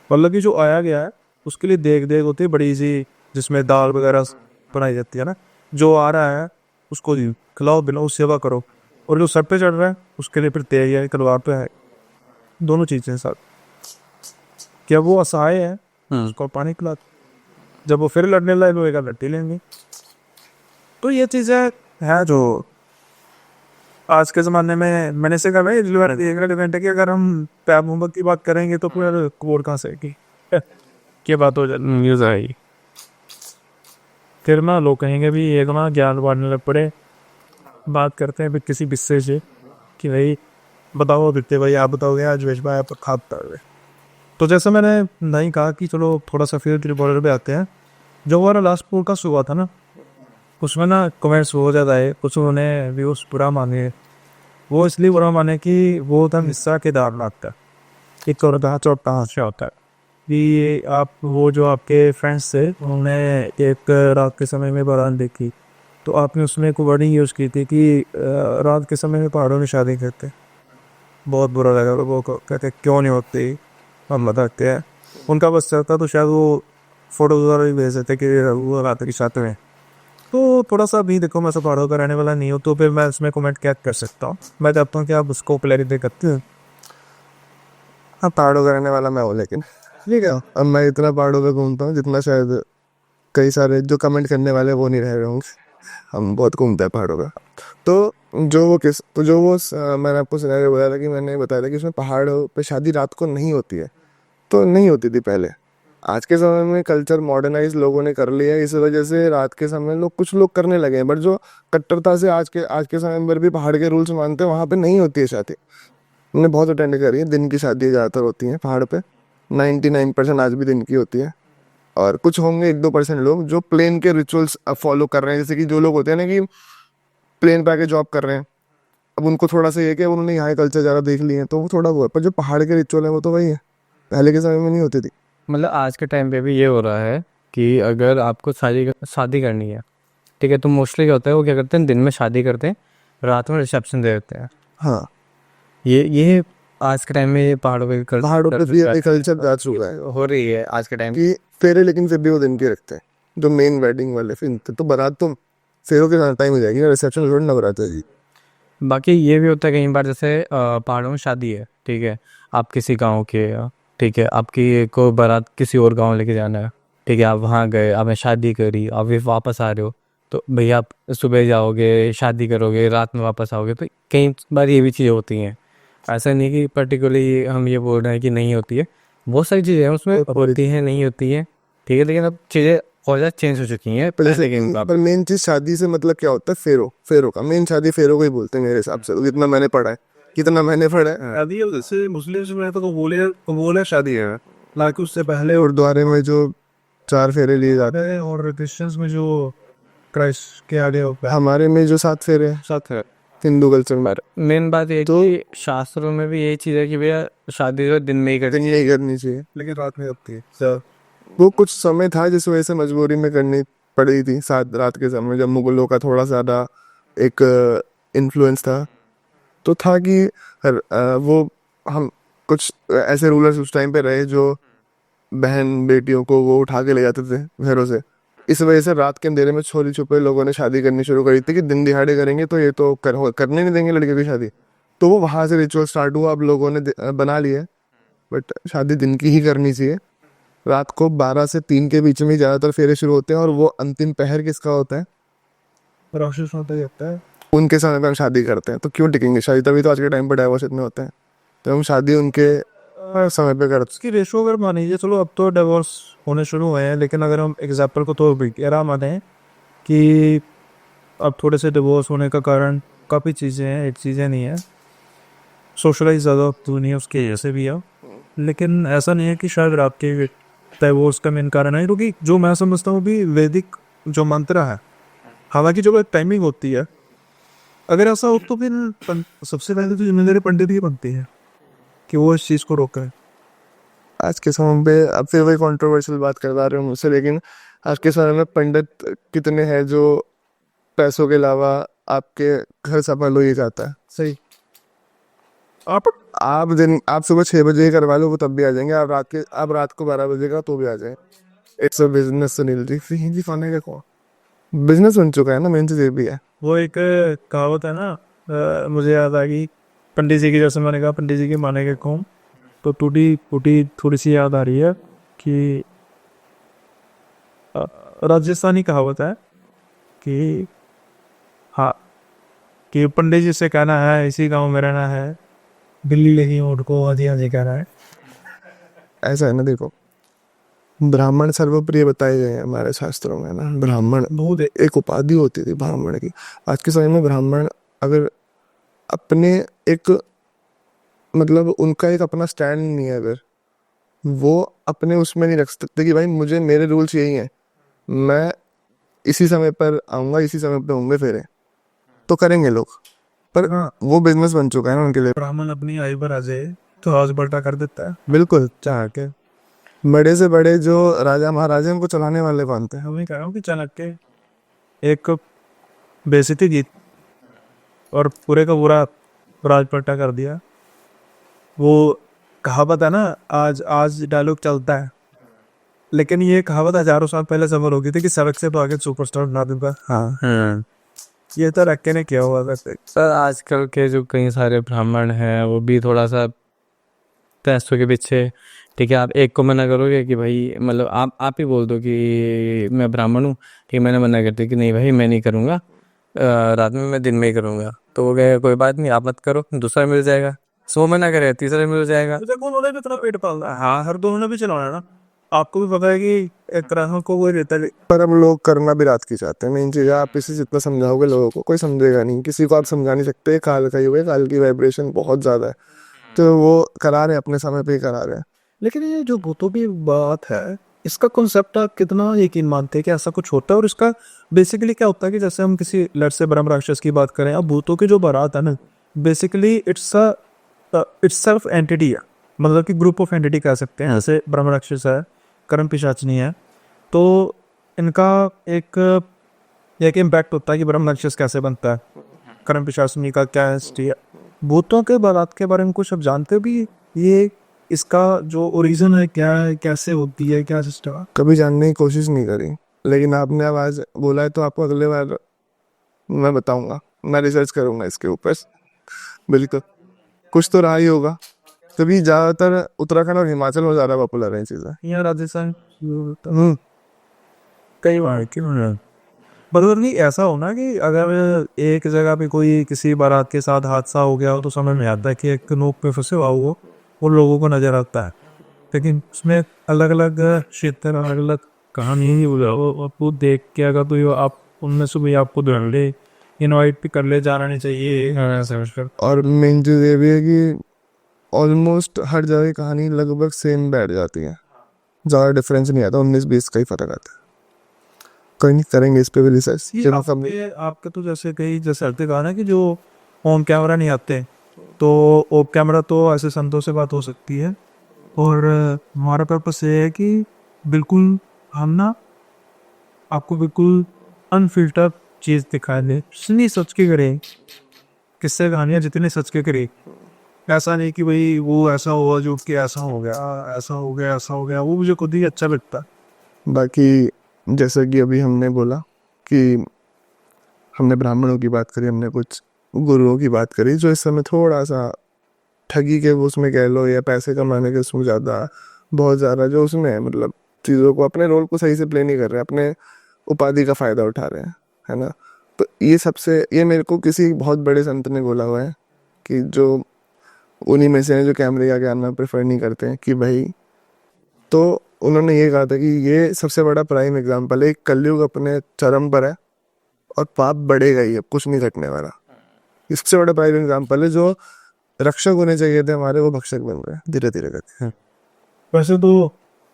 मतलब कि जो आया गया है उसके लिए देग देग होती है बड़ी सी, जिसमें दाल वगैरह बनाई जाती है ना। जो आ रहा है उसको खिलाओ पिलाओ सेवा करो, और जो सर पे चढ़ रहा है उसके लिए फिर तेग है तलवार पे है, दोनों चीज़ें साथ। क्या वो असहाय है उसको पानी पिला, जब वो फिर लड़ने लगे लोहे का लट्टी लेंगे। तो ये चीज़ें है जो आज के ज़माने में मैंने से कहा भाई डिपेंड है कि अगर हम प्यार मोहब्बत की बात करेंगे तो फिर कोर कहाँ से की क्या बात हो जाती न्यूज़ आई, फिर ना लोग कहेंगे भी एक ना ज्ञान बांटने लग पड़े। बात करते हैं फिर किसी विषय से कि भाई बताओ बिकते भाई आप बताओगे आज वेश भाई आप खाद कर रहे। तो जैसे मैंने नहीं कहा कि चलो थोड़ा सा फिर बॉर्डर पे आते हैं। जो हमारा लास्ट पॉडकास्ट हुआ था ना उसमें ना कमेंट्स बहुत ज़्यादा है, कुछ उन्होंने व्यूज़ बुरा माने। वो इसलिए बुरा माने कि वो था हिस्सा केदारनाथ का एक और कहा चौथा हादसा होता है कि आप वो जो आपके फ्रेंड्स थे उन्होंने एक रात के समय में बारात देखी, तो आपने उसमें एक वर्डिंग यूज़ की थी कि रात के समय में पहाड़ों में शादी करते। बहुत बुरा लगा वो कहते क्यों नहीं होती, हम बताते हैं उनका बस चलता तो शायद वो फोटो वगैरह भी भेज देते कि वो रात की साथ में। तो थोड़ा सा भी देखो मैं सब पहाड़ों का रहने वाला नहीं हूँ तो फिर मैं इसमें कमेंट क्या कर सकता हूँ। मैं चाहता हूँ कि आप उसको क्लैरिफाई करते हैं। हाँ पहाड़ों का रहने वाला मैं हूँ, लेकिन ठीक है अब मैं इतना पहाड़ों पे घूमता हूँ जितना शायद कई सारे जो कमेंट करने वाले वो नहीं रह रहे होंगे। हम बहुत घूमते हैं पहाड़ों का। तो जो वो मैंने आपको सिनेरियो बताया था कि मैंने बताया था कि उसमें पहाड़ों पे शादी रात को नहीं होती है, तो नहीं होती थी पहले। आज के समय में कल्चर मॉडर्नाइज लोगों ने कर लिया है, इस वजह से रात के समय कुछ लोग करने लगे हैं, बट जो कट्टरता से आज के समय में भी पहाड़ के रूल्स मानते हैं वहाँ पे नहीं होती है शादी। हमने बहुत अटेंड करी है, दिन की शादी ज़्यादातर होती हैं पहाड़ पे। 99% आज भी दिन की होती है, और कुछ होंगे 1-2% लोग जो प्लेन के रिचुअल्स फॉलो कर रहे हैं। जैसे कि जो लोग होते हैं ना कि प्लेन पे आके जॉब कर रहे हैं, अब उनको थोड़ा सा ये कि उन्होंने यहाँ कल्चर ज़्यादा देख लिए हैं तो वो थोड़ा वो है, पर जो पहाड़ के रिचुअल है वो तो वही है, पहले के समय में नहीं होती थी। मतलब आज के टाइम पे भी ये हो रहा है कि अगर आपको शादी करनी है, ठीक है, तो मोस्टली क्या होता है वो क्या करते हैं दिन में शादी करते हैं, रात में रिसेप्शन दे देते हैं। हाँ ये आज के टाइम में ये पहाड़ों पे पहाड़ों पे भी ये कल्चर जा चुका है हो रही है आज के टाइम। कि फेरे, लेकिन फिर भी वो दिन के रखते हैं जो मेन वेडिंग वाले। फिर तो बारात तो फेरों के टाइम हो जाएगी, रिसेप्शन थोड़ी ना बारात है जी। बाकी ये भी होता है कई बार जैसे पहाड़ों में शादी है, ठीक है, आप किसी गांव के, ठीक है, आपकी को बारात किसी और गांव लेके जाना है, ठीक है, आप वहाँ गए, आपने शादी करी, आप भी वापस आ रहे हो, तो भैया आप सुबह जाओगे शादी करोगे रात में वापस आओगे, तो कई बार ये भी चीज़ें होती हैं। ऐसा नहीं कि पर्टिकुलरली हम ये बोल रहे हैं कि नहीं होती है, बहुत सारी चीज़ें हैं उसमें होती हैं नहीं होती हैं, ठीक है, लेकिन अब चीज़ें और ज़्यादा चेंज हो चुकी हैं पहले के मुकाबले। पर मेन चीज शादी से मतलब क्या होता है, फेरो का मेन शादी फेरो को ही बोलते हैं मेरे हिसाब से, तो जितना मैंने पढ़ा है। शादी है जैसे मुस्लिम में तो कबूल शादी है, ना कि उससे पहले। गुरुद्वारे में जो 4 फेरे लिए जाते है और क्रिश्चियंस में जो क्राइस्ट के आगे होता हैं, हमारे में जो 7 फेरे हैं, साथ है। हिंदू कल्चर में मेन बात ये तो कि शास्त्रों में भी यही चीज़ है कि भैया शादी जो है दिन में ही करनी नहीं करनी चाहिए। लेकिन रात में होती है। वो कुछ समय था जिस वजह से मजबूरी में करनी पड़ी थी, साथ रात के समय जब मुगलों का थोड़ा ज़्यादा एक इन्फ्लुएंस था, तो था कि वो हम कुछ ऐसे रूलर्स उस टाइम पे रहे जो बहन बेटियों को वो उठा के ले जाते थे घरों से। इस वजह से रात के अंधेरे में छोरी छुपे लोगों ने शादी करनी शुरू करी थी कि दिन दिहाड़े करेंगे तो ये तो करने नहीं देंगे लड़के की शादी। तो वो वहाँ से रिचुअल स्टार्ट हुआ, अब लोगों ने बना लिया, बट शादी दिन की ही करनी चाहिए। रात को 12 से 3 के बीच में ही ज़्यादातर फेरे शुरू होते हैं, और वो अंतिम पहर किसका होता है, रोशनी होता जाता है। उनके समय पे हम शादी करते हैं। तो क्यों टिकेंगे शादी, तभी तो आज के टाइम पर डाइवोर्स इतने होते हैं। तो हम शादी उनके समय पे कर उसकी रेशो अगर मान लीजिए, चलो अब तो डिवोर्स होने शुरू हुए हैं, लेकिन अगर हम एग्जाम्पल को तो गहरा माने कि अब थोड़े से डिवोर्स होने का कारण काफ़ी चीज़ें हैं, एक चीज़ें नहीं है, सोशलाइज ज़्यादा तो नहीं है उसकी वजह से भी है, लेकिन ऐसा नहीं है कि शायद रात के डिवोर्स का मेन कारण है, क्योंकि जो मैं समझता हूँ भी वैदिक जो मंत्र है, हालांकि जो टाइमिंग होती है, अगर ऐसा हो तो फिर सबसे पहले तो जिम्मेदारी पंडित ही बनती है कि वो इस चीज़ को रोके। आज के समय पे अब फिर वही कंट्रोवर्शियल बात करवा रहे हो मुझसे, लेकिन आज के समय में पंडित कितने हैं जो पैसों के अलावा आपके घर सफल हो ही जाता है। सही। आप आप सुबह 6 बजे ही करवा लो, वो तब भी आ जाएंगे। आप रात को 12 बजे का तो भी आ जाए। It's a business Sunil ji, Hindi फाने का कौन बिजनेस बन चुका है ना, मेन चीज ये भी है। वो एक कहावत है ना, मुझे याद आ गई, पंडित जी की, जैसे मैंने कहा पंडित जी की माने के कौन, तो टूटी फूटी थोड़ी सी याद आ रही है कि राजस्थानी कहावत है कि हाँ, कि पंडित जी से कहना है इसी गांव में रहना है, बिल्ली लेगी ऊँट को आधी आधी कहना है। ऐसा है ना, देखो, ब्राह्मण सर्वप्रिय बताए गए हैं हमारे शास्त्रों में ना। ब्राह्मण बहुत एक उपाधि होती थी ब्राह्मण की। आज के समय में ब्राह्मण अगर अपने एक मतलब उनका एक अपना स्टैंड नहीं है, अगर वो अपने उसमें नहीं रख सकते कि भाई मुझे मेरे रूल्स यही हैं, मैं इसी समय पर आऊंगा, इसी समय पर होंगे फेरे, तो करेंगे लोग। पर हाँ, वो बिजनेस बन चुका है ना उनके लिए। ब्राह्मण अपनी आयु पर आ जाए तो हाथ बल्टा कर देता है। बिल्कुल, चाह के बड़े से बड़े जो राजा महाराजा उनको चलाने वाले कौन थे? हमें कह रहा हूँ कि चाणक्य एक बेइज्जती जीत और पूरे का पूरा राज पलटा कर दिया। वो कहावत है ना, आज आज डायलॉग चलता है, लेकिन ये कहावत हजारों साल पहले सफल हो गई थी कि सड़क से तो आगे सुपरस्टार बना दूंगा। हाँ ये तो रखे ने किया हुआ वैसे। सर, आजकल के जो कई सारे ब्राह्मण हैं वो भी थोड़ा सा पैसों के पीछे, ठीक है, आप एक को मना करोगे कि भाई, मतलब आप ही बोल दो कि मैं ब्राह्मण हूँ, ठीक है, मैंने मना कर दिया कि नहीं भाई मैं नहीं करूँगा, रात में मैं दिन में ही करूँगा, तो वो कहेगा कोई बात नहीं आप मत करो, दूसरा मिल जाएगा। सो मना करे तीसरा मिल जाएगा। तो देखो उन्होंने भी इतना पेट पालना है, हाँ, हर दोनों ने भी चलाना है ना। आपको भी पता है कि एक ग्राहक को वो रहता है। पर हम लोग करना भी रात की चाहते हैं। मेन चीज़ है, आप इसे जितना समझाओगे लोगों को कोई समझेगा नहीं, किसी को आप समझा नहीं सकते। काल का युग है, काल की वाइब्रेशन बहुत ज़्यादा है, तो वो करा रहे हैं अपने समय पे ही करा रहे हैं। लेकिन ये जो भूतों की बात है, इसका कॉन्सेप्ट आप कितना यकीन मानते हैं कि ऐसा कुछ होता है? और इसका बेसिकली क्या होता है कि जैसे हम किसी लड़ से ब्रह्म राक्षस की बात करें, अब भूतों की जो बारात है ना, बेसिकली इट्स सेल्फ एंटिटी है, मतलब कि ग्रुप ऑफ एंटिटी कह सकते हैं। जैसे ब्रह्म राक्षस है, कर्म पिशाचनी है, तो इनका एक एक इम्पैक्ट होता है कि ब्रह्म राक्षस कैसे बनता है, कर्म पिशाचनी का क्या हिस्ट्री है। भूतों के बारात के बारे में कुछ अब जानते हो भी? ये इसका जो ओरिजिन है क्या है, कैसे होती है, क्या सिस्टम है? कभी जानने की कोशिश नहीं करी, लेकिन आपने आवाज़ बोला है तो आपको अगले बार मैं बताऊंगा, मैं रिसर्च करूंगा इसके ऊपर। बिल्कुल, कुछ तो रहा ही होगा, तभी ज़्यादातर उत्तराखंड और हिमाचल में ज़्यादा पॉपुलर है ये चीज़ें। यहाँ राजस्थान हम्म। कई बार क्यों, मतलब नहीं ऐसा हो ना कि अगर एक जगह पे कोई किसी बारात के साथ हादसा हो गया हो तो समझ में आता है कि एक नोक पे फंसे हुआ हो वो लोगों को नजर आता है, लेकिन उसमें अलग अलग क्षेत्र, अलग अलग कहानी ही वो आपको देख के अगर तो ये आप उनमें से भी आपको ढूंढ ले, इनवाइट भी कर ले, जाना नहीं चाहिए ऐसा कुछ कर। और मेन चीज़ ये भी है कि ऑलमोस्ट हर जगह की कहानी लगभग सेम बैठ जाती है, ज़्यादा डिफरेंस नहीं आता, 19-20 का ही फर्क आता है। कोई नहीं, करेंगे इस पे भी रिसर्च। ये आपके तो जैसे कई जैसे अर्थ कहा ना कि जो ऑन कैमरा नहीं आते, तो ऑफ कैमरा तो ऐसे संतों से बात हो सकती है, और हमारा पर्पस ये है कि बिल्कुल हम ना आपको बिल्कुल अनफिल्टर चीज़ दिखा दे, जितनी सच की करें, किससे कहानियाँ जितनी सच के करें। ऐसा नहीं कि भाई वो ऐसा हुआ जो कि ऐसा हो गया, ऐसा हो गया, ऐसा हो गया, वो मुझे खुद ही अच्छा लगता है। बाकी जैसा कि अभी हमने बोला कि हमने ब्राह्मणों की बात करी, हमने कुछ गुरुओं की बात करी जो इस समय थोड़ा सा ठगी के वो उसमें कह लो, या पैसे कमाने के उसमें ज़्यादा बहुत ज़्यादा जो उसमें है, मतलब चीज़ों को, अपने रोल को सही से प्ले नहीं कर रहे, अपने उपाधि का फ़ायदा उठा रहे हैं, है ना। तो ये सबसे, ये मेरे को किसी बहुत बड़े संत ने बोला हुआ है कि जो उन्हीं में से हैं जो कैमरे के आगे आना प्रेफर नहीं करते हैं कि भाई, तो उन्होंने ये कहा था कि ये सबसे बड़ा प्राइम एग्जाम्पल है, कलयुग अपने चरम पर है और पाप बढ़ेगा ही, अब कुछ नहीं घटने वाला। ये सबसे बड़ा प्राइम एग्जाम्पल है, जो रक्षक होने चाहिए थे हमारे, वो भक्षक बन रहे हैं धीरे धीरे करके। वैसे तो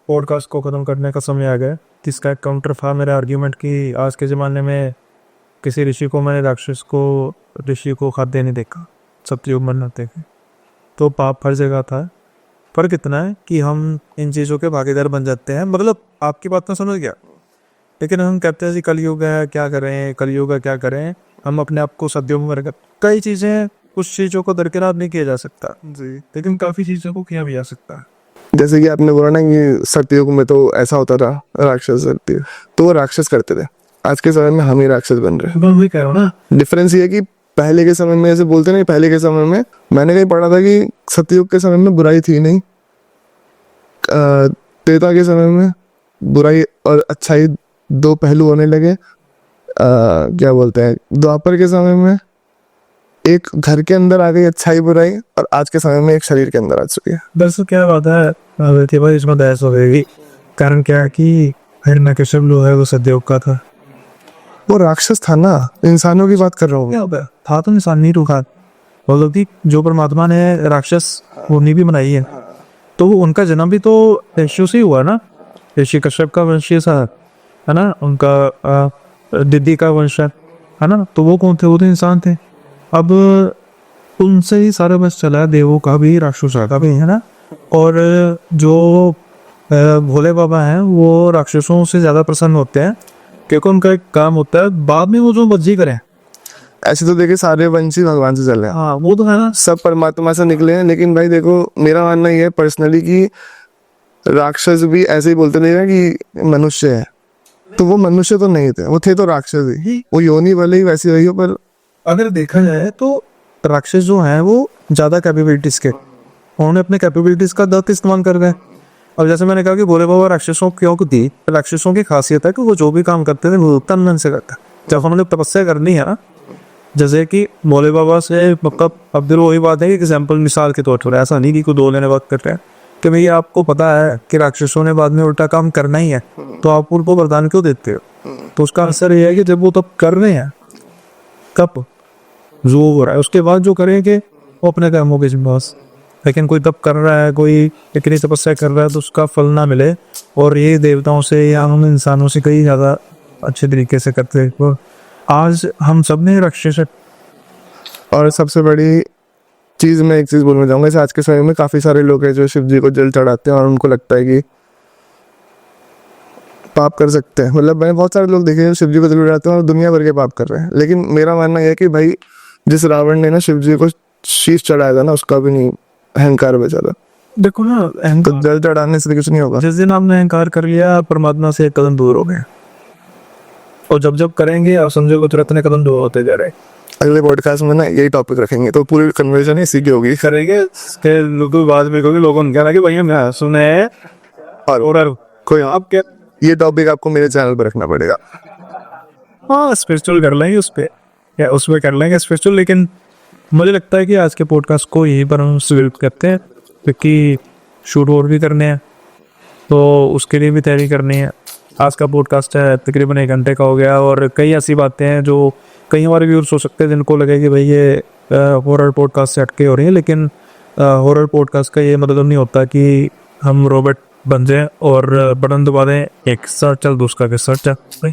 पॉडकास्ट को ख़त्म करने का समय आ गया। जिसका एक काउंटर था मेरे आर्ग्यूमेंट की, आज के ज़माने में किसी ऋषि को मैंने ऋषि को खाद्य नहीं देखा, सतयुग मनाते थे, तो पाप हर जगह था। फर्क इतना है कि हम इन चीज़ों के भागीदार बन जाते हैं। मतलब आपकी बात में समझ गया, लेकिन हम कहते हैं कि कलयुग है क्या करें, कलयुग है क्या करें, हम अपने आप को सतयुग में रख, कई चीज़ें, कुछ चीज़ों को दरकिनार नहीं किया जा सकता जी, लेकिन काफ़ी चीज़ों को किया भी जा सकता है। जैसे कि आपने बोला ना कि सतयुग में तो ऐसा होता था, राक्षस सतयुग, तो वो राक्षस करते थे। आज के समय में हम ही राक्षस बन रहे हैं। मैं वही कह रहा हूँ ना, डिफरेंस ये है कि पहले के समय में, ऐसे बोलते नहीं, पहले के समय में मैंने कहीं पढ़ा था कि सतयुग के समय में बुराई थी नहीं, त्रेता के समय में बुराई और अच्छाई दो पहलू होने लगे। क्या बोलते हैं, द्वापर के समय में एक घर के अंदर आ गई अच्छाई बुराई, और आज के समय में एक शरीर के अंदर आ चुकी है। दरअसल क्या बात है भाई, इसमें बहस हो गई। कारण क्या है कि हिरण्यकश्यप जो है वो सतयुग का था। वो राक्षस था ना, इंसानों की बात कर रहा हूँ। क्या होता है, था तो इंसान नहीं रुका। मतलब कि जो परमात्मा ने राक्षस उन्हीं भी बनाई है, तो उनका जन्म भी तो ऋषियों से ही हुआ ना। ऋषि कश्यप का वंशीय था, है ना, उनका दिद्दी का वंश है ना। तो वो कौन थे, वो तो इंसान थे। अब उनसे ही सारा वंश चला है, देवों का भी राक्षसों का भी, है ना। और जो भोले बाबा हैं वो राक्षसों से ज़्यादा प्रसन्न होते हैं, क्योंकि उनका एक काम होता है बाद में वो जो मर्जी करें। ऐसे तो देखिए सारे वंशी भगवान से चले हैं, हाँ वो तो है ना, सब परमात्मा से निकले हैं। लेकिन भाई देखो, मेरा मानना ये है पर्सनली कि राक्षस भी ऐसे ही बोलते नहीं है कि मनुष्य है, तो वो मनुष्य तो नहीं थे, वो थे तो राक्षस ही। वो योनि भले ही वैसी रही हो, पर अगर देखा जाए तो राक्षस जो हैं वो ज़्यादा कैपेबिलिटीज़ के, उन्होंने अपने कैपेबिलिटीज़ का गलत इस्तेमाल कर गए। अब जैसे मैंने कहा कि भोले बाबा राक्षसों क्यों को दी, राक्षसों की खासियत है कि वो जो भी काम करते थे वो तन मन से करते। जब उन्होंने तपस्या करनी है ना, जैसे कि भोले बाबा से मतलब, अब दिल वही बात है कि एग्जाम्पल मिसाल के तौर पर, ऐसा नहीं कि कोई दो लेने वक्त करते हैं कि भैया आपको पता है कि राक्षसों ने बाद में उल्टा काम करना ही है, तो आप उनको वरदान क्यों देते हो। तो उसका असर ये है कि जब वो तब कर रहे हैं, कब जो हो रहा है उसके बाद जो करेंगे वो अपने कर्मों के जिम्मेदार। लेकिन कोई तब कर रहा है, कोई इतनी तपस्या कर रहा है तो उसका फल ना मिले, और ये देवताओं से या हम इंसानों से कई ज़्यादा अच्छे तरीके से करते हैं। वो आज हम सब ने राक्षस। और सबसे बड़ी चीज़, मैं एक चीज़ बोलना चाहूँगा, जैसे आज के समय में काफ़ी सारे लोग हैं जो शिव जी को जल चढ़ाते हैं और उनको लगता है कि पाप कर सकते हैं। मतलब मैंने बहुत सारे लोग देखे हैं शिव जी को जल चढ़ाते हैं और दुनिया भर के पाप कर रहे हैं। लेकिन मेरा मानना यह है कि भाई, जिस रावण ने ना शिव जी को शीश चढ़ाया था ना, उसका भी नहीं अहंकार बचा था। देखो ना, तो अहंकार जल चढ़ाने से कुछ नहीं होगा। जिस दिन आपने अहंकार कर लिया, परमात्मा से एक कदम दूर हो गए, और जब जब करेंगे आप समझो कि तुरंत कदम दूर होते जा रहे हैं। अगले पॉडकास्ट में ना यही टॉपिक रखेंगे, तो पूरी कन्वर्सेशन इसी की होगी। करेंगे फिर लोगों बाद में कहोगे, लोगों ने कहा कि भैया मैं सुने हैं और कोई आप क्या, ये टॉपिक आपको मेरे चैनल पर रखना पड़ेगा। हाँ स्पिरिचुअल कर लेंगे उस पर, या उसमें कर लेंगे स्पिरिचुअल। लेकिन मुझे लगता है कि आज के पॉडकास्ट को यहीं पर हम समाप्त करते हैं, क्योंकि शूट और भी करने हैं, तो उसके लिए भी तैयारी करनी है। आज का पॉडकास्ट है तकरीबन 1 घंटे का हो गया, और कई ऐसी बातें हैं जो कई हमारे व्यूअर्स हो सकते हैं जिनको लगे कि भाई ये हॉरर पॉडकास्ट से हटके हो रही है। लेकिन हॉरर पॉडकास्ट का ये मतलब नहीं होता कि हम रोबोट बन जाएं और बटन दबा दें, एक सर्च चल दूसरा के सर्च चल।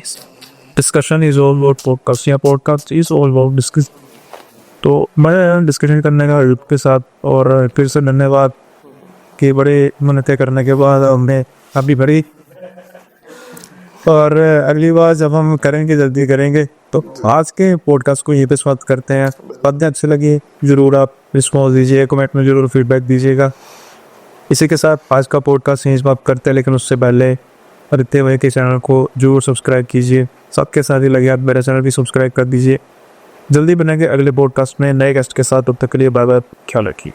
Discussion is all about podcast, या podcast is all about discuss. तो मैं डिस्कशन करने का यूट्यूब के साथ, और फिर से धन्यवाद कि बड़े मिन्नतें करने के बाद हमने अभी भरी, और अगली बार जब हम करेंगे जल्दी करेंगे। तो आज के पॉडकास्ट को यहीं पे समाप्त करते हैं। बातें अच्छी लगी ज़रूर आप रिस्पॉन्स दीजिए, कमेंट में ज़रूर फीडबैक दीजिएगा। इसी के साथ आज का पॉडकास्ट यहीं समाप्त करते हैं, लेकिन उससे पहले आदित्य भाई के चैनल को जरूर सब्सक्राइब कीजिए। सबके साथ ही लगे आप मेरा चैनल भी सब्सक्राइब कर दीजिए। जल्दी बनेंगे अगले पॉडकास्ट में नए गेस्ट के साथ, तब तक के लिए बाय बाय, ख्याल रखिए।